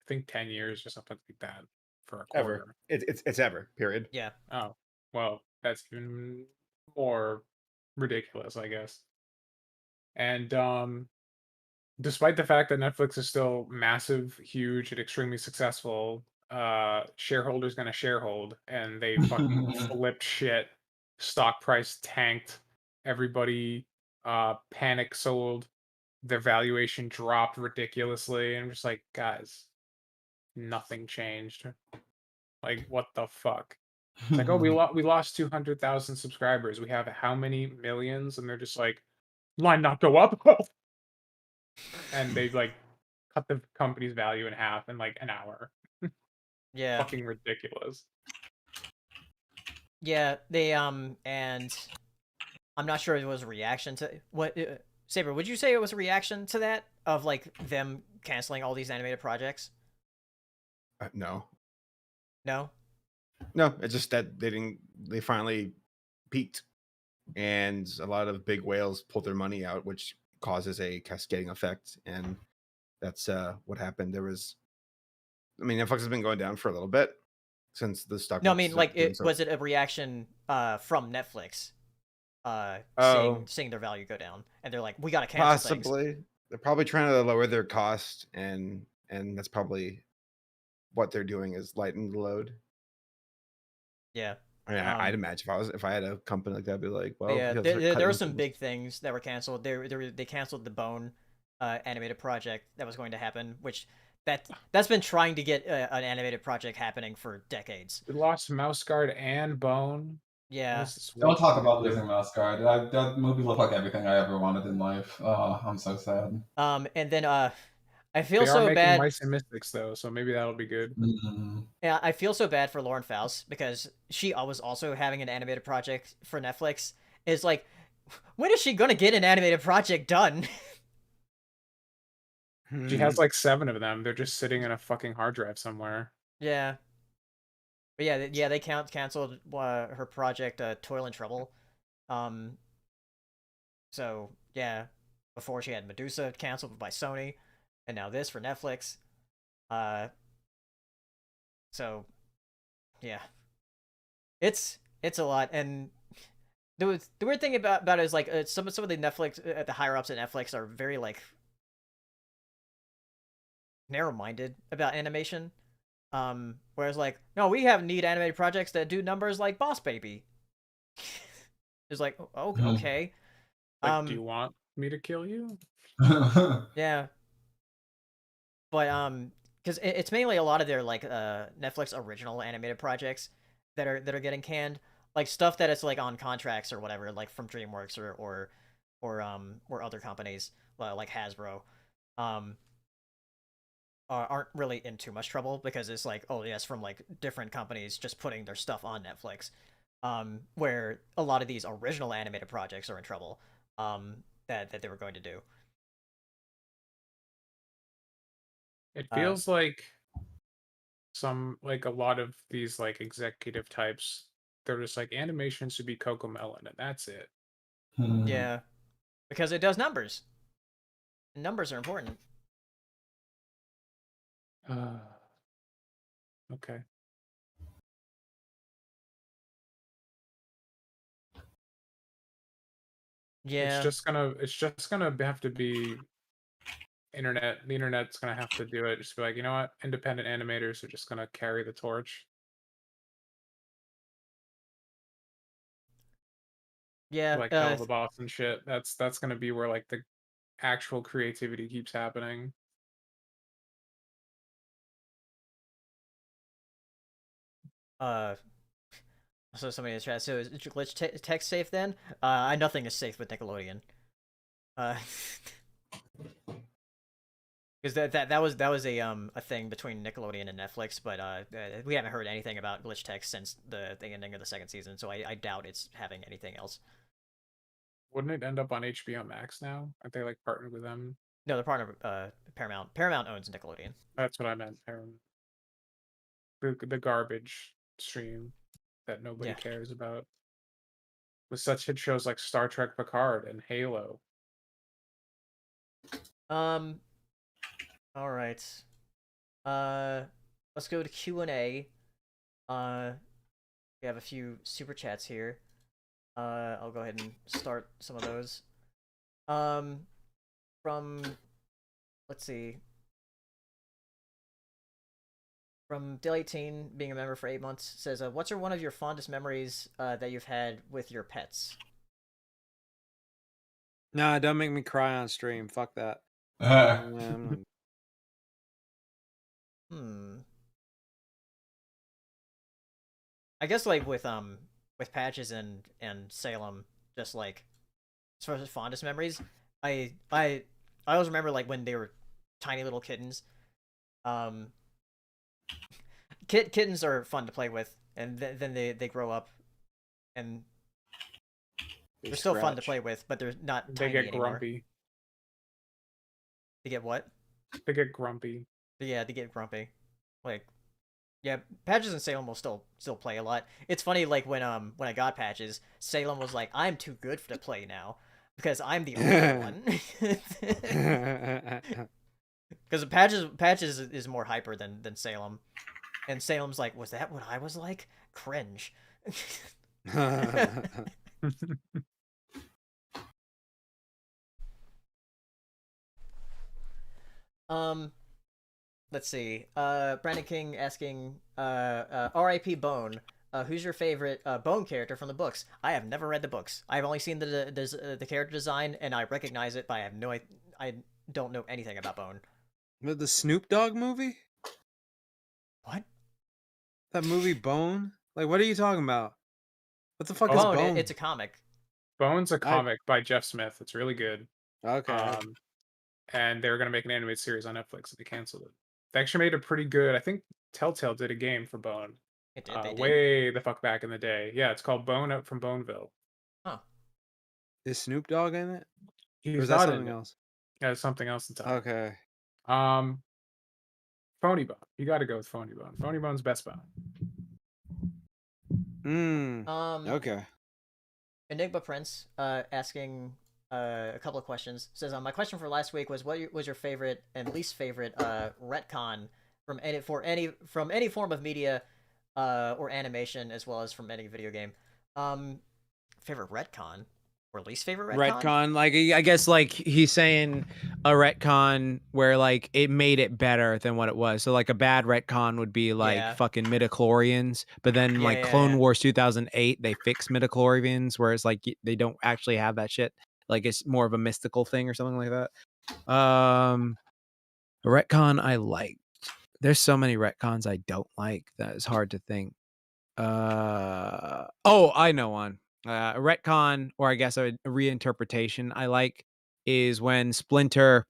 Speaker 2: I think 10 years or something like that for a
Speaker 4: Ever.
Speaker 2: quarter.
Speaker 4: It's ever. Period.
Speaker 1: Yeah.
Speaker 2: Oh, well, that's even more ridiculous, I guess. And despite the fact that Netflix is still massive, huge, and extremely successful, shareholders gonna sharehold, and they fucking flipped shit. Stock price tanked. Everybody panic sold. Their valuation dropped ridiculously. And I'm just like, guys, nothing changed. Like, what the fuck? It's like, oh, we lost 200,000 subscribers. We have how many millions? And they're just like, line not go up. And they like cut the company's value in half in like an hour.
Speaker 1: Yeah.
Speaker 2: Fucking ridiculous.
Speaker 1: Yeah, they and I'm not sure if it was a reaction to what Saber, would you say it was a reaction to that of like them canceling all these animated projects?
Speaker 4: No.
Speaker 1: No?
Speaker 4: No, it's just that they finally peaked, and a lot of big whales pulled their money out, which causes a cascading effect, and that's what happened. Netflix has been going down for a little bit since the stock.
Speaker 1: No, I mean like was it a reaction from Netflix seeing their value go down and they're like, we gotta cancel things.
Speaker 4: Possibly. They're probably trying to lower their cost, and that's probably what they're doing, is lighten the load.
Speaker 1: Yeah.
Speaker 4: I mean, I'd imagine if I had a company like that, I'd be like, well,
Speaker 1: yeah, there were some big things that were canceled. They canceled the Bone animated project that was going to happen, which that's been trying to get an animated project happening for decades.
Speaker 2: We lost Mouse Guard and Bone.
Speaker 1: Yeah.
Speaker 3: Don't talk about losing Mouse Guard. That movie looked like everything I ever wanted in life. Oh, I'm so sad.
Speaker 1: And then I feel
Speaker 2: They are
Speaker 1: so
Speaker 2: making
Speaker 1: bad.
Speaker 2: Mice and Mystics though, so maybe that'll be good.
Speaker 1: Yeah, I feel so bad for Lauren Faust because she was also having an animated project for Netflix. It's like, when is she gonna get an animated project done?
Speaker 2: She has like 7 of them. They're just sitting in a fucking hard drive somewhere.
Speaker 1: Yeah. But yeah, they canceled her project, Toil and Trouble. So yeah, before she had Medusa canceled by Sony, and now this for Netflix. So yeah, it's a lot, and the weird thing about it is like some of the Netflix the higher ups at Netflix are very like narrow-minded about animation. Whereas like, no, we have neat animated projects that do numbers like Boss Baby. It's like, oh, okay.
Speaker 2: Like, do you want me to kill you?
Speaker 1: Yeah. But because it's mainly a lot of their like Netflix original animated projects that are getting canned, like stuff that is like on contracts or whatever, like from DreamWorks or other companies like Hasbro, aren't really in too much trouble because it's like, oh yes, from like different companies just putting their stuff on Netflix. Where a lot of these original animated projects are in trouble, that they were going to do.
Speaker 2: It feels like a lot of these like executive types, they're just like, animation should be Cocomelon, and that's it.
Speaker 1: Yeah, because it does numbers. And numbers are important.
Speaker 2: Okay.
Speaker 1: Yeah.
Speaker 2: It's just gonna have to be internet. The internet's gonna have to do it. Just be like, you know what? Independent animators are just gonna carry the torch.
Speaker 1: Yeah.
Speaker 2: Like Hell the Boss and shit. That's gonna be where like the actual creativity keeps happening.
Speaker 1: So somebody in the chat. So is glitch text safe then? Nothing is safe with Nickelodeon. Because that was a thing between Nickelodeon and Netflix, but we haven't heard anything about Glitch Tech since the ending of the second season, so I doubt it's having anything else.
Speaker 2: Wouldn't it end up on HBO Max now? Aren't they like partnered with them?
Speaker 1: No, they're part of Paramount. Paramount owns Nickelodeon.
Speaker 2: That's what I meant. The garbage stream that nobody
Speaker 1: Yeah.
Speaker 2: cares about. With such hit shows like Star Trek Picard and Halo.
Speaker 1: All right. Let's go to Q&A. We have a few super chats here. I'll go ahead and start some of those. From, let's see. From Dill18, being a member for 8 months, says, what's one of your fondest memories that you've had with your pets?
Speaker 5: Nah, don't make me cry on stream. Fuck that.
Speaker 1: I guess like with Patches and Salem, just like as far as fondest memories, I always remember like when they were tiny little kittens. Kittens are fun to play with, and then they grow up, and they're still fun to play with, but they're not
Speaker 2: They
Speaker 1: tiny
Speaker 2: get
Speaker 1: anymore.
Speaker 2: grumpy.
Speaker 1: They get what?
Speaker 2: They get grumpy.
Speaker 1: Yeah, they get grumpy. Like, yeah, Patches and Salem will still play a lot. It's funny, like when I got Patches, Salem was like, "I'm too good to play now because I'm the older one." Because Patches is more hyper than Salem, and Salem's like, "Was that what I was like? Cringe." Let's see. Brandon King asking, R.I.P. Bone. Who's your favorite Bone character from the books? I have never read the books. I've only seen the character design, and I recognize it, but I don't know anything about Bone.
Speaker 5: The Snoop Dogg movie?
Speaker 1: What?
Speaker 5: That movie Bone? Like, what are you talking about? What the fuck is
Speaker 1: Bone?
Speaker 5: Bone?
Speaker 1: It's a comic.
Speaker 2: Bone's a comic by Jeff Smith. It's really good.
Speaker 5: Okay.
Speaker 2: And they were going to make an animated series on Netflix, and they canceled it. They actually made a pretty good. I think Telltale did a game for Bone.
Speaker 1: It did. They did.
Speaker 2: Way the fuck back in the day. Yeah, it's called Bone Up from Boneville.
Speaker 1: Huh.
Speaker 5: Is Snoop Dogg in it?
Speaker 2: He's
Speaker 5: or is that
Speaker 2: not
Speaker 5: something
Speaker 2: in it.
Speaker 5: else?
Speaker 2: Yeah, it's something else entirely.
Speaker 5: Okay.
Speaker 2: Phony Bone. You got to go with Phony Bone. Phony Bone's best Bone.
Speaker 5: Okay.
Speaker 1: Enigma Prince asking a couple of questions. Says, my question for last week was, what was your favorite and least favorite retcon from any form of media or animation, as well as from any video game? Favorite retcon or least favorite
Speaker 5: retcon? Like, I guess like he's saying a retcon where like it made it better than what it was. So like a bad retcon would be like fucking midichlorians, but then Clone Wars 2008 they fixed midichlorians, whereas like they don't actually have that shit. Like it's more of a mystical thing or something like that. A retcon I liked. There's so many retcons I don't like that it's hard to think. I know one. A retcon, or I guess a reinterpretation I like, is when Splinter,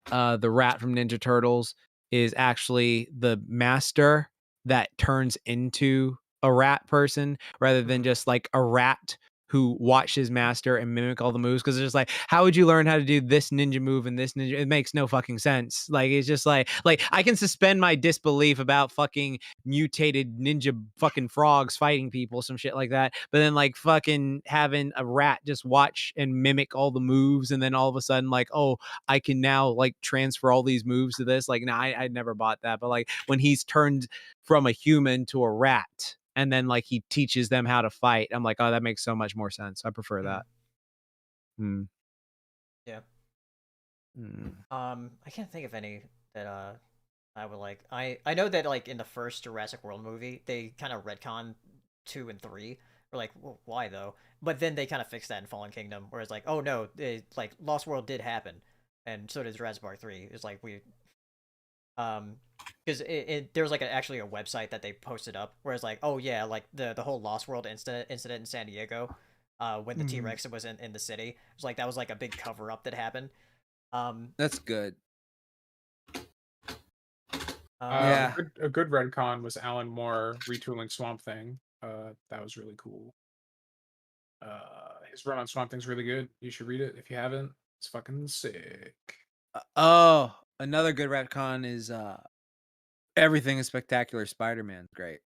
Speaker 5: the rat from Ninja Turtles, is actually the master that turns into a rat person rather than just like a rat who watched his master and mimic all the moves. Because it's just like, how would you learn how to do this ninja move and this ninja? It makes no fucking sense. Like, it's just like I can suspend my disbelief about fucking mutated ninja fucking frogs fighting people, some shit like that. But then like fucking having a rat just watch and mimic all the moves, and then all of a sudden like, oh, I can now like transfer all these moves to this. Like, no, I never bought that. But like when he's turned from a human to a rat, and then like he teaches them how to fight, I'm like, oh, that makes so much more sense. I prefer that.
Speaker 1: Yeah. I can't think of any that I would like. I know that like in the first Jurassic World movie, they kind of retcon 2 and 3. We're like, well, why though? But then they kind of fixed that in Fallen Kingdom, where it's like, oh no, like Lost World did happen, and so did Jurassic Park 3. It's like we because there was like actually a website that they posted up where it's like, oh yeah, like the whole Lost World incident in San Diego, when the T-Rex was in the city. It was like that was like a big cover up that happened.
Speaker 5: That's good. Yeah.
Speaker 2: A good retcon was Alan Moore retooling Swamp Thing. That was really cool. His run on Swamp Thing's really good. You should read it if you haven't. It's fucking sick.
Speaker 5: Oh, another good retcon is everything is Spectacular Spider-Man. Great.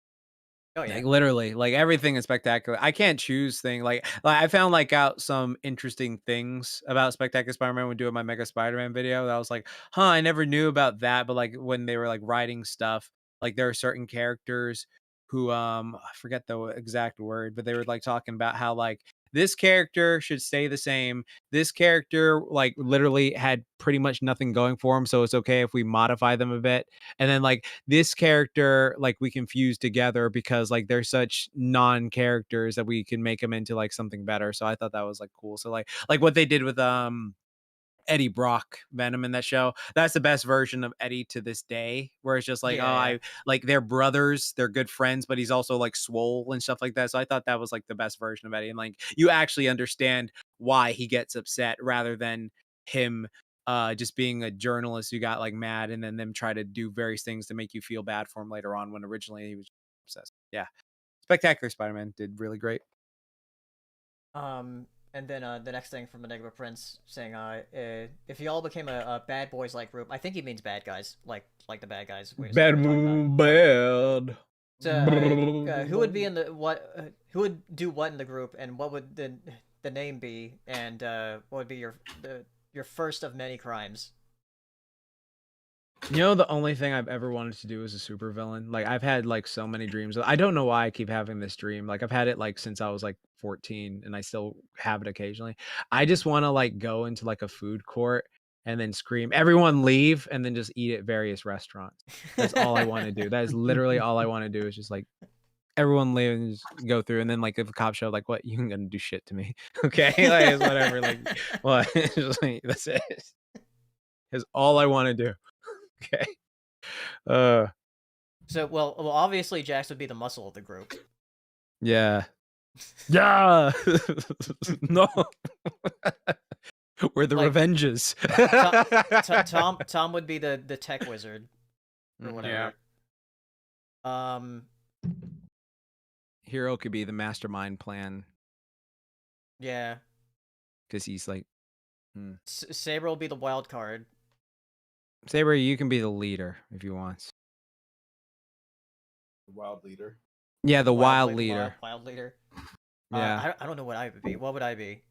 Speaker 1: Oh yeah.
Speaker 5: Like literally, like everything is spectacular. I can't choose thing. Like I found like out some interesting things about Spectacular Spider-Man when doing my Mega Spider-Man video. That I was like, huh, I never knew about that. But like when they were like writing stuff, like there are certain characters who I forget the exact word, but they were like talking about how like this character should stay the same. This character like literally had pretty much nothing going for him, so it's okay if we modify them a bit. And then like this character like we can fuse together because like they're such non-characters that we can make them into like something better. So I thought that was like cool. So like what they did with Eddie Brock Venom in that show. That's the best version of Eddie to this day, where it's just like,
Speaker 1: Yeah,
Speaker 5: oh,
Speaker 1: yeah.
Speaker 5: I like they're brothers, they're good friends, but he's also like swole and stuff like that. So I thought that was like the best version of Eddie. And like you actually understand why he gets upset rather than him just being a journalist who got like mad and then them try to do various things to make you feel bad for him later on when originally he was obsessed. Yeah. Spectacular Spider-Man did really great.
Speaker 1: And then the next thing from Enigma Prince saying, if you all became a bad boys like group, I think he means bad guys, like the bad guys.
Speaker 5: Bad.
Speaker 1: So, who would be in the what? Who would do what in the group, and what would the name be, and what would be your first of many crimes?
Speaker 5: You know, the only thing I've ever wanted to do is a supervillain. Like I've had like so many dreams. I don't know why I keep having this dream. Like I've had it like since I was like 14 and I still have it occasionally. I just want to like go into like a food court and then scream, "Everyone leave," and then just eat at various restaurants. That's all I want to do. That is literally all I want to do is just like everyone leave and just go through. And then like if a cop show like, "What? You ain't gonna do shit to me." Okay. Like it's whatever. Like what? Just like, that's it. Is all I want to do. Okay.
Speaker 1: So, well, obviously Jax would be the muscle of the group.
Speaker 5: Yeah. Yeah. No. We're the
Speaker 1: Like,
Speaker 5: Revenges.
Speaker 1: Tom would be the tech wizard or whatever.
Speaker 2: Yeah.
Speaker 5: Hero could be the mastermind plan
Speaker 1: Yeah.
Speaker 5: because he's like
Speaker 1: Saber will be the wild card.
Speaker 5: Saber, you can be the leader if you want.
Speaker 4: Wild leader.
Speaker 5: Yeah, the wild
Speaker 1: like,
Speaker 5: leader.
Speaker 1: Wild leader.
Speaker 5: Yeah.
Speaker 1: I don't know what I would be. What would I be?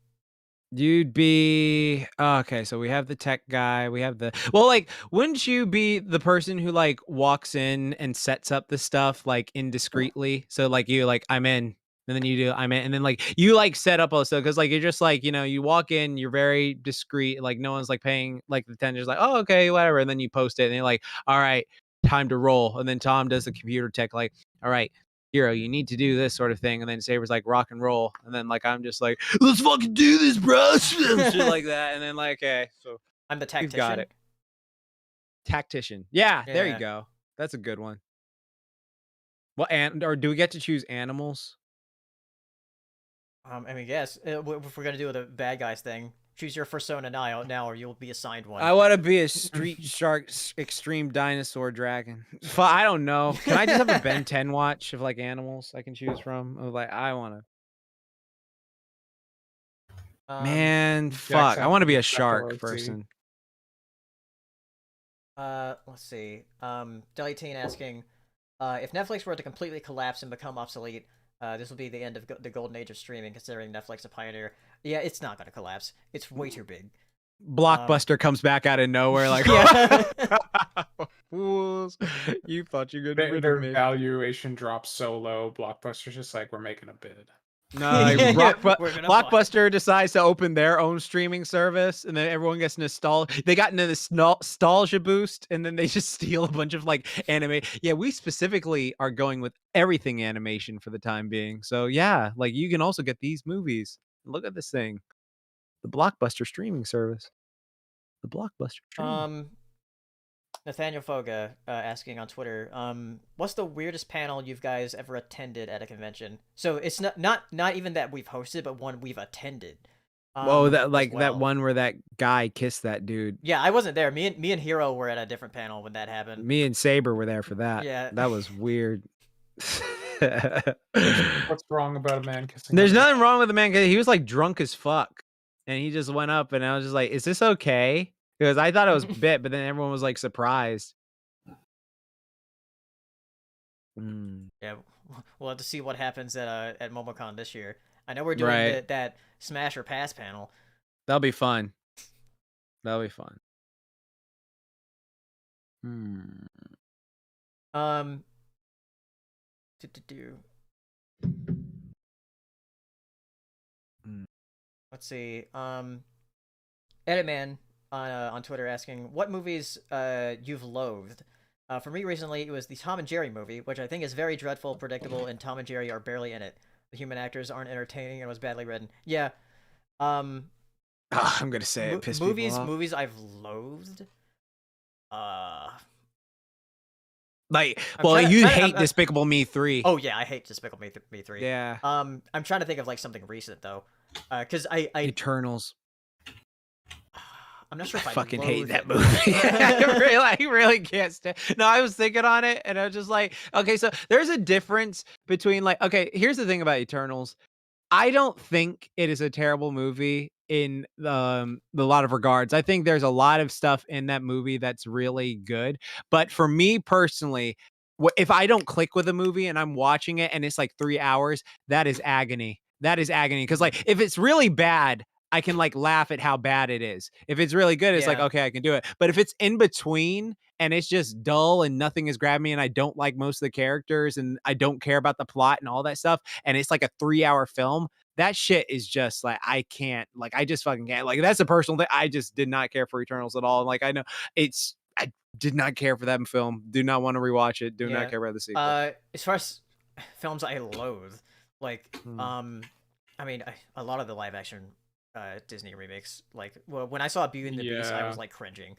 Speaker 5: You'd be okay, so we have the tech guy, we have the like wouldn't you be the person who like walks in and sets up the stuff like indiscreetly? So like you like I'm in and then you do I'm in and then like you like set up all the stuff because like you're just like, you know, you walk in, you're very discreet, like no one's like paying like the attention's like, oh okay, whatever, and then you post it and you're like, all right, time to roll. And then Tom does the computer tech like, all right, Hero, you need to do this sort of thing. And then Saber's like rock and roll. And then like I'm just like, let's fucking do this, bro. Shit like that. And then like, okay, so
Speaker 1: I'm the tactician.
Speaker 5: you've got it. Tactician. Yeah, there you go. That's a good one. Well, or do we get to choose animals?
Speaker 1: I mean, yes. If we're gonna do the bad guys thing, choose your persona now, or you'll be assigned one.
Speaker 5: I want to be a street shark extreme dinosaur dragon. I don't know. Can I just have a Ben 10 watch of like animals I can choose from? Of like I want to. Man, fuck. I want to be a shark person.
Speaker 1: Let's see. Deli Teen asking, if Netflix were to completely collapse and become obsolete, this will be the end of the golden age of streaming, considering Netflix a pioneer. Yeah, it's not gonna collapse. It's way too big.
Speaker 5: Blockbuster comes back out of nowhere, like, fools! You thought you could get rid
Speaker 2: Their
Speaker 5: of me.
Speaker 2: valuation drops so low. Blockbuster's just like, we're making a bid.
Speaker 5: No, Blockbuster decides to open their own streaming service, and then everyone gets nostalgia. They got into this nostalgia boost, and then they just steal a bunch of like anime. Yeah, we specifically are going with everything animation for the time being. So yeah, like you can also get these movies. Look at this thing, the Blockbuster streaming service. The Blockbuster streaming.
Speaker 1: Nathaniel Foga asking on Twitter, what's the weirdest panel you guys ever attended at a convention? So it's not even that we've hosted, but one we've attended.
Speaker 5: Whoa, that
Speaker 1: as
Speaker 5: like that
Speaker 1: well.
Speaker 5: one where that guy kissed that dude.
Speaker 1: Yeah, I wasn't there. Me and Hero were at a different panel when that happened.
Speaker 5: Me and Saber were there for that.
Speaker 1: Yeah.
Speaker 5: That was weird.
Speaker 2: What's wrong about a man kissing?
Speaker 5: There's
Speaker 2: a girl?
Speaker 5: nothing wrong with the man. He was like drunk as fuck, and he just went up, and I was just like, "Is this okay?" Because I thought it was bit, but then everyone was like surprised.
Speaker 1: Yeah, we'll have to see what happens at MomoCon this year. I know we're doing
Speaker 5: Right.
Speaker 1: that Smash or Pass panel.
Speaker 5: That'll be fun. That'll be fun.
Speaker 1: Do. Let's see. Editman on Twitter asking what movies you've loathed. For me recently, it was the Tom and Jerry movie, which I think is very dreadful, predictable, and Tom and Jerry are barely in it. The human actors aren't entertaining and was badly written. Yeah.
Speaker 5: I'm gonna say it.
Speaker 1: Movies I've loathed.
Speaker 5: Like,
Speaker 1: I'm
Speaker 5: well,
Speaker 1: trying to-
Speaker 5: you
Speaker 1: trying-
Speaker 5: hate
Speaker 1: I'm-
Speaker 5: Despicable Me 3.
Speaker 1: Oh yeah, I hate Despicable Me 3.
Speaker 5: Yeah.
Speaker 1: I'm trying to think of like something recent though, because I
Speaker 5: Eternals.
Speaker 1: I'm not sure if
Speaker 5: I
Speaker 1: I
Speaker 5: fucking hate
Speaker 1: loathe
Speaker 5: that
Speaker 1: it.
Speaker 5: movie. I really can't stand. No, I was thinking on it, and I was just like, okay, so there's a difference between like, okay, here's the thing about Eternals. I don't think it is a terrible movie in a lot of regards. I think there's a lot of stuff in that movie that's really good. But for me personally, if I don't click with a movie and I'm watching it and it's like 3 hours, that is agony. That is agony. Because like if it's really bad, I can like laugh at how bad it is. If it's really good, it's like,
Speaker 1: Yeah.
Speaker 5: okay, I can do it. But if it's in between and it's just dull and nothing is grabbing me and I don't like most of the characters and I don't care about the plot and all that stuff, and it's like a 3-hour film, that shit is just like, I can't, like, I just fucking can't. Like, that's a personal thing. I just did not care for Eternals at all. Like, I know I did not care for that film. Do not want to rewatch it. Do
Speaker 1: Yeah.
Speaker 5: not care about the sequel.
Speaker 1: As far as films I loathe, like, I mean, a lot of the live action Disney remakes, like, well, when I saw Beauty and the Beast, I was like cringing.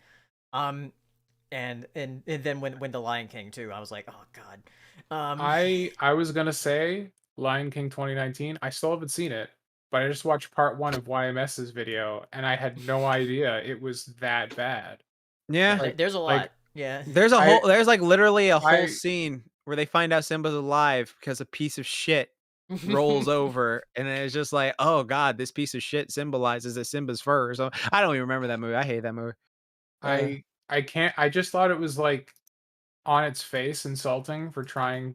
Speaker 1: And then when the Lion King too, I was like, oh god.
Speaker 2: I was gonna say Lion King 2019. I still haven't seen it, but I just watched part 1 of YMS's video, and I had no idea it was that bad.
Speaker 5: Yeah.
Speaker 2: Like-
Speaker 1: there's a lot.
Speaker 2: like,
Speaker 1: Yeah.
Speaker 5: There's there's like literally a whole
Speaker 2: I-
Speaker 5: scene where they find out Simba's alive because a piece of shit rolls over, and then it's just like, oh god, this piece of shit symbolizes that Simba's fur. So I don't even remember that movie. I hate that movie.
Speaker 2: I can't. I just thought it was like on its face insulting for trying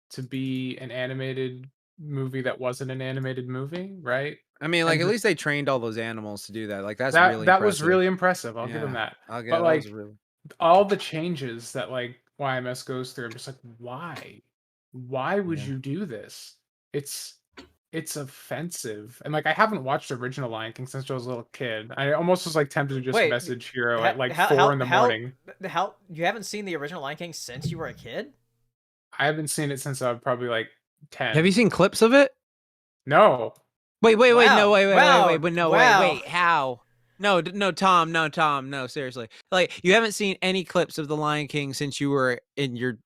Speaker 2: to be an animated movie that wasn't an animated movie, right?
Speaker 5: I mean, like
Speaker 2: And
Speaker 5: at
Speaker 2: the-
Speaker 5: least they trained all those animals to do that. Like that's
Speaker 2: that
Speaker 5: really
Speaker 2: that was
Speaker 5: impressive.
Speaker 2: really impressive. I'll give them
Speaker 5: Yeah,
Speaker 2: that.
Speaker 5: I'll get
Speaker 2: But
Speaker 5: that
Speaker 2: like
Speaker 5: was really.
Speaker 2: all the changes that like YMS goes through, I'm just like, why? Why would
Speaker 5: Yeah.
Speaker 2: you do this? It's offensive. And like I haven't watched the original Lion King since I was a little kid. I almost was like tempted to just
Speaker 1: Wait,
Speaker 2: message Hero
Speaker 1: ha-
Speaker 2: at like
Speaker 1: how-
Speaker 2: 4
Speaker 1: how-
Speaker 2: in the
Speaker 1: how-
Speaker 2: morning.
Speaker 1: How you haven't seen the original Lion King since you were a kid?
Speaker 2: I haven't seen it since I was probably like 10.
Speaker 5: Have you seen clips of it?
Speaker 2: No.
Speaker 5: Wait, no,
Speaker 1: Wow. Wow.
Speaker 5: but no,
Speaker 1: Wow.
Speaker 5: wait, how? No, Tom, no, seriously. Like you haven't seen any clips of the Lion King since you were in your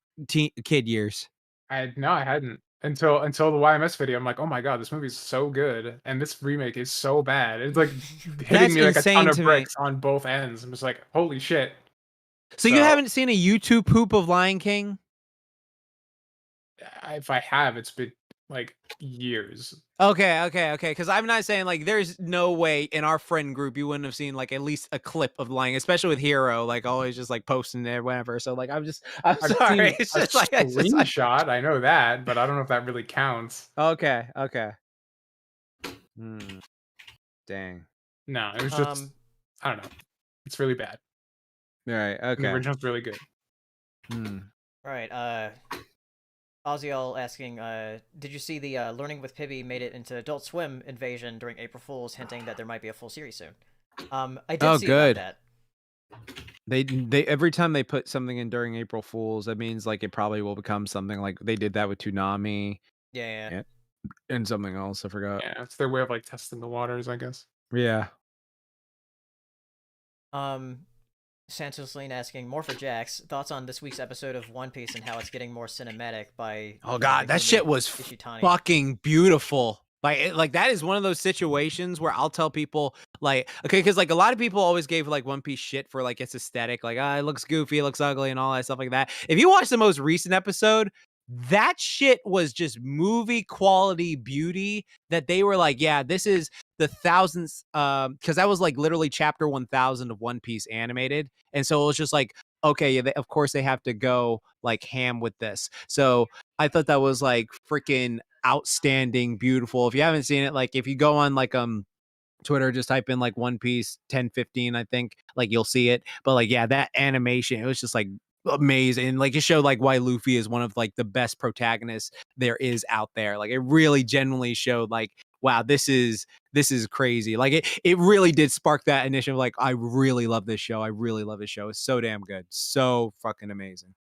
Speaker 5: kid years.
Speaker 2: I hadn't until the YMS video. I'm like, oh my god, this movie's so good, and this remake is so bad. It's like hitting
Speaker 5: That's
Speaker 2: me like a
Speaker 5: insane
Speaker 2: ton of
Speaker 5: to me.
Speaker 2: bricks on both ends. I'm just like, holy shit.
Speaker 5: So you haven't seen a YouTube poop of Lion King?
Speaker 2: If I have, it's been like years.
Speaker 5: Okay. Because I'm not saying like there's no way in our friend group you wouldn't have seen like at least a clip of Lion, especially with Hero, like always just like posting it, whatever. So like I'm
Speaker 2: I've
Speaker 5: sorry.
Speaker 2: seen
Speaker 5: It's
Speaker 2: a
Speaker 5: just like
Speaker 2: screenshot. I know that, but I don't know if that really counts.
Speaker 5: okay. Dang.
Speaker 2: No, it was just I don't know. It's really bad.
Speaker 5: All right.
Speaker 2: And the
Speaker 5: Okay.
Speaker 2: original's really good.
Speaker 1: Right. Oziel asking, did you see the Learning with Pibby made it into Adult Swim invasion during April Fool's, hinting that there might be a full series soon? I did see
Speaker 5: good.
Speaker 1: about
Speaker 5: They every time they put something in during April Fools, that means like it probably will become something like they did that with Toonami.
Speaker 1: that. Yeah.
Speaker 5: And something else. I forgot.
Speaker 2: Yeah, it's their way of like testing the waters, I guess.
Speaker 5: Yeah.
Speaker 1: Santos Lean asking, more for Jax, thoughts on this week's episode of One Piece and how it's getting more cinematic by...
Speaker 5: Oh god, that
Speaker 1: making
Speaker 5: shit
Speaker 1: the
Speaker 5: was
Speaker 1: Ishitani.
Speaker 5: fucking beautiful. Like that is one of those situations where I'll tell people like, okay, because like a lot of people always gave like One Piece shit for like its aesthetic, like it looks goofy, it looks ugly, and all that stuff like that. If you watch the most recent episode, that shit was just movie quality beauty that they were like, yeah, this is the thousandth, because that was like literally chapter 1000 of One Piece animated, and so it was just like, okay, yeah, of course they have to go like ham with this. So I thought that was like freaking outstanding, beautiful. If you haven't seen it, like if you go on like Twitter, just type in like One Piece 1015, I think, like you'll see it. But like, yeah, that animation, it was just like amazing. Like it showed like why Luffy is one of like the best protagonists there is out there. Like it really genuinely showed like, wow, this is crazy. Like it really did spark that initiative. Like, I really love this show. I really love this show. It's so damn good. So fucking amazing.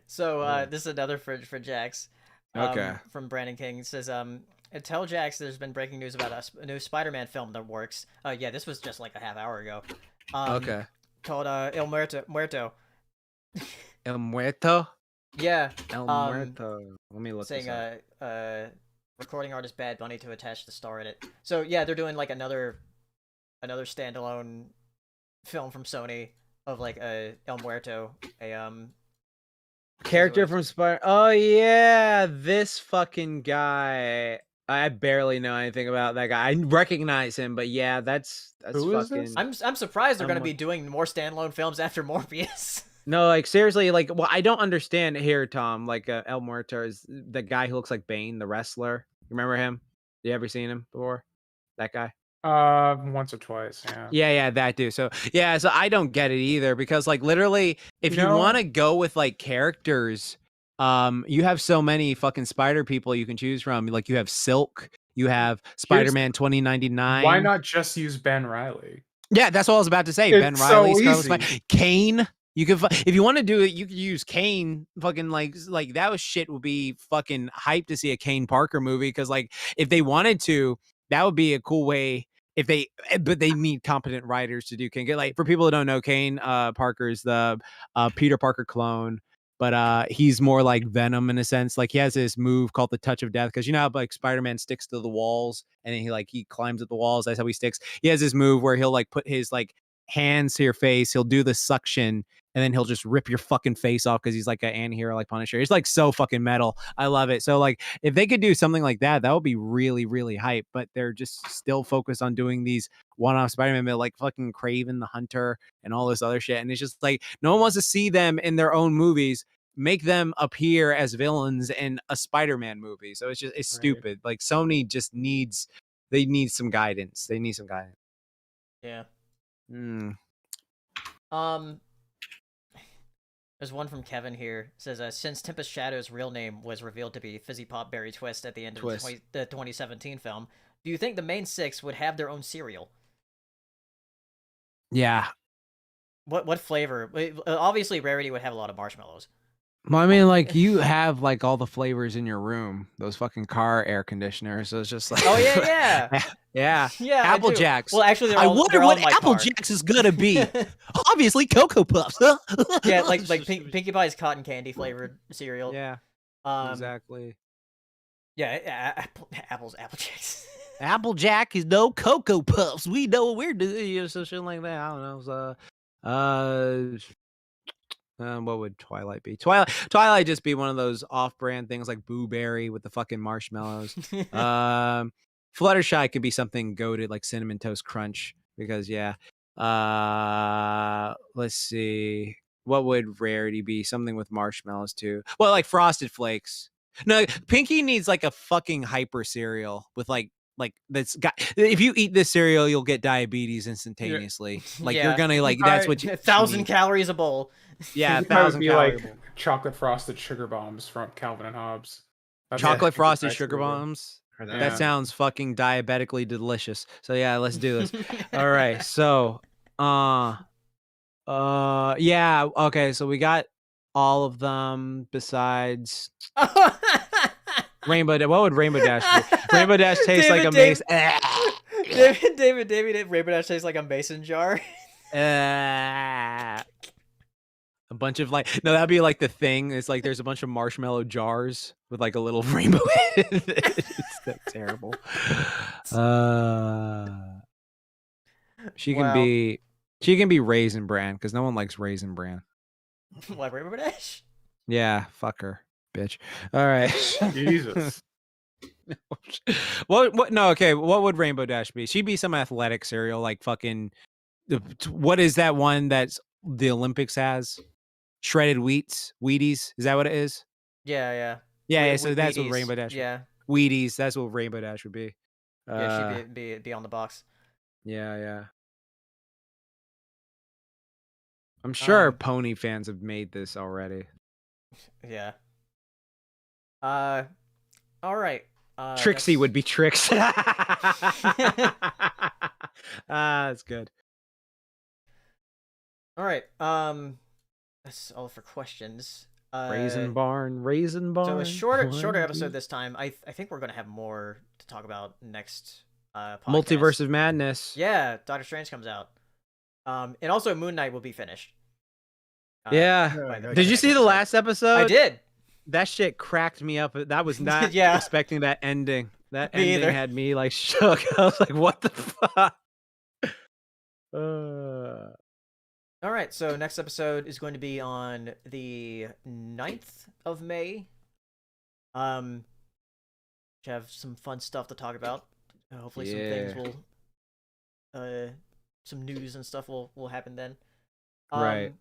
Speaker 1: So this is another for Jax.
Speaker 5: Okay.
Speaker 1: From Brandon King. It says, tell Jax there's been breaking news about a new Spider-Man film that works. Yeah, this was just like a half hour ago.
Speaker 5: Okay.
Speaker 1: Called El Muerto.
Speaker 5: El Muerto?
Speaker 1: Yeah.
Speaker 5: El Muerto. Let me look
Speaker 1: saying
Speaker 5: this up.
Speaker 1: Recording artist Bad Bunny to attach the star in it. So yeah, they're doing like another standalone film from Sony of like El Muerto, a
Speaker 5: Character from Spider. Oh yeah, this fucking guy. I barely know anything about that guy. I recognize him, but yeah, that's
Speaker 2: Who is
Speaker 5: fucking.
Speaker 2: this?
Speaker 1: I'm surprised they're gonna be doing more standalone films after Morbius.
Speaker 5: No, like seriously, like well, I don't understand here, Tom. Like El Muerto is the guy who looks like Bane, the wrestler. You remember him? You ever seen him before? That guy?
Speaker 2: Once or twice, yeah.
Speaker 5: Yeah, that dude. So yeah, so I don't get it either because like literally, if you want to go with like characters, you have so many fucking spider people you can choose from. Like you have Silk, you have Spider-Man 2099.
Speaker 2: Why not just use Ben Reilly?
Speaker 5: Yeah, that's what I was about to say.
Speaker 2: It's
Speaker 5: Ben Reilly,
Speaker 2: so
Speaker 5: Scarlet Spider, Kane. You could, if you want to do it, you could use Kane. Fucking like that was shit. Would be fucking hype to see a Kane Parker movie because like if they wanted to, that would be a cool way. If they, but they need competent writers to do Kane. Like for people who don't know, Kane Parker's the Peter Parker clone, but he's more like Venom in a sense. Like he has this move called the Touch of Death because you know how like Spider-Man sticks to the walls and then he climbs at the walls. That's how he sticks. He has this move where he'll like put his like hands to your face. He'll do the suction and then he'll just rip your fucking face off because he's like an anti-hero like Punisher. He's like so fucking metal. I love it. So like if they could do something like that, that would be really, really hype. But they're just still focused on doing these one-off Spider-Man, like fucking Kraven the Hunter and all this other shit. And it's just like no one wants to see them in their own movies. Make them appear as villains in a Spider-Man movie. So it's stupid. Like Sony just needs some guidance. They need some guidance.
Speaker 1: Yeah. There's one from Kevin here. It says, since Tempest Shadow's real name was revealed to be Fizzy Pop Berry Twist at the end of the 2017 film, do you think the main six would have their own cereal?
Speaker 5: Yeah.
Speaker 1: What flavor? Obviously, Rarity would have a lot of marshmallows.
Speaker 5: Well, I mean, like you have like all the flavors in your room, those fucking car air conditioners. So it's just like,
Speaker 1: oh yeah,
Speaker 5: yeah. Apple Jacks.
Speaker 1: Well, actually,
Speaker 5: I wonder what Apple Jacks is gonna be. Obviously, Cocoa Puffs.
Speaker 1: Yeah, like Pinkie Pie's cotton candy flavored cereal.
Speaker 5: Yeah, exactly.
Speaker 1: Yeah, Apple Jacks.
Speaker 5: Applejack is no Cocoa Puffs. We know what we're doing. So shit like that. I don't know. What would Twilight be? Twilight just be one of those off-brand things like Boo Berry with the fucking marshmallows. Fluttershy could be something goated like Cinnamon Toast Crunch because let's see. What would Rarity be? Something with marshmallows too. Well, like Frosted Flakes. No, Pinky needs like a fucking hyper cereal with like that's got. If you eat this cereal, you'll get diabetes instantaneously. Like you're gonna like that's what you
Speaker 1: 1,000 calories a bowl.
Speaker 5: Yeah,
Speaker 2: 1,000 calories. Like chocolate frosted sugar bombs from Calvin and Hobbes.
Speaker 5: Chocolate frosted sugar bombs. That sounds fucking diabetically delicious. So yeah, let's do this. All right, so yeah, okay, so we got all of them besides Rainbow. What would Rainbow Dash be? Rainbow Dash tastes like a mason.
Speaker 1: David, Rainbow Dash tastes like a mason jar.
Speaker 5: A bunch of like no, that'd be like the thing. It's like there's a bunch of marshmallow jars with like a little rainbow in it. It's that terrible. She can
Speaker 1: Well,
Speaker 5: be Raisin Bran because no one likes Raisin Bran.
Speaker 1: what, Rainbow Dash?
Speaker 5: Yeah, fuck her, bitch. All right.
Speaker 2: Jesus.
Speaker 5: What? No, okay. What would Rainbow Dash be? She'd be some athletic cereal, like fucking. What is that one that's the Olympics has? Shredded Wheaties. Is that what it is?
Speaker 1: Yeah.
Speaker 5: Yeah. So that's what
Speaker 1: Wheaties.
Speaker 5: Rainbow Dash.
Speaker 1: Yeah.
Speaker 5: Wheaties. That's what Rainbow Dash would be.
Speaker 1: Yeah, she'd be on the box.
Speaker 5: Yeah. I'm sure
Speaker 1: Um,
Speaker 5: pony fans have made this already.
Speaker 1: Yeah. All right.
Speaker 5: Trixie would be Trix. That's good.
Speaker 1: All right. That's all for questions.
Speaker 5: Raisin Barn.
Speaker 1: So a shorter
Speaker 5: One,
Speaker 1: episode
Speaker 5: two.
Speaker 1: this time. I think we're gonna have more to talk about next podcast.
Speaker 5: Multiverse of Madness.
Speaker 1: Yeah, Doctor Strange comes out. And also Moon Knight will be finished.
Speaker 5: Yeah.
Speaker 1: by the
Speaker 5: Did you
Speaker 1: next
Speaker 5: see the
Speaker 1: episode.
Speaker 5: last episode?
Speaker 1: I did.
Speaker 5: That shit cracked me up. That was not
Speaker 1: Yeah.
Speaker 5: expecting that ending. That
Speaker 1: Me
Speaker 5: ending
Speaker 1: either.
Speaker 5: had me like shook. I was like, what the fuck?
Speaker 1: All right, so next episode is going to be on the 9th of May. We have some fun stuff to talk about. Hopefully some things will some news and stuff will happen then.
Speaker 5: Right.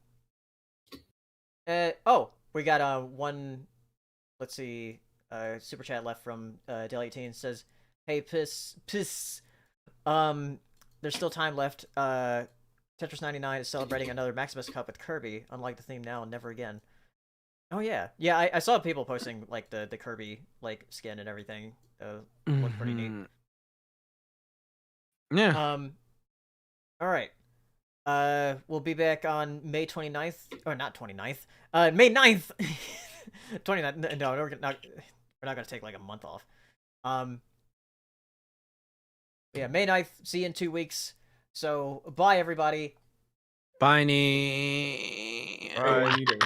Speaker 1: We got one, let's see, super chat left from Del 18 says, "Hey piss. There's still time left. Tetris 99 is celebrating another Maximus Cup with Kirby, unlike the theme now and never again." Oh yeah. Yeah, I saw people posting like the Kirby like skin and everything. Looked pretty neat.
Speaker 5: Yeah.
Speaker 1: All right. We'll be back on May 29th, or not 29th. May 9th. 29th. No, we're not going to take like a month off. Yeah, May 9th. See you in 2 weeks. So, bye everybody.
Speaker 5: Bye.
Speaker 2: Later.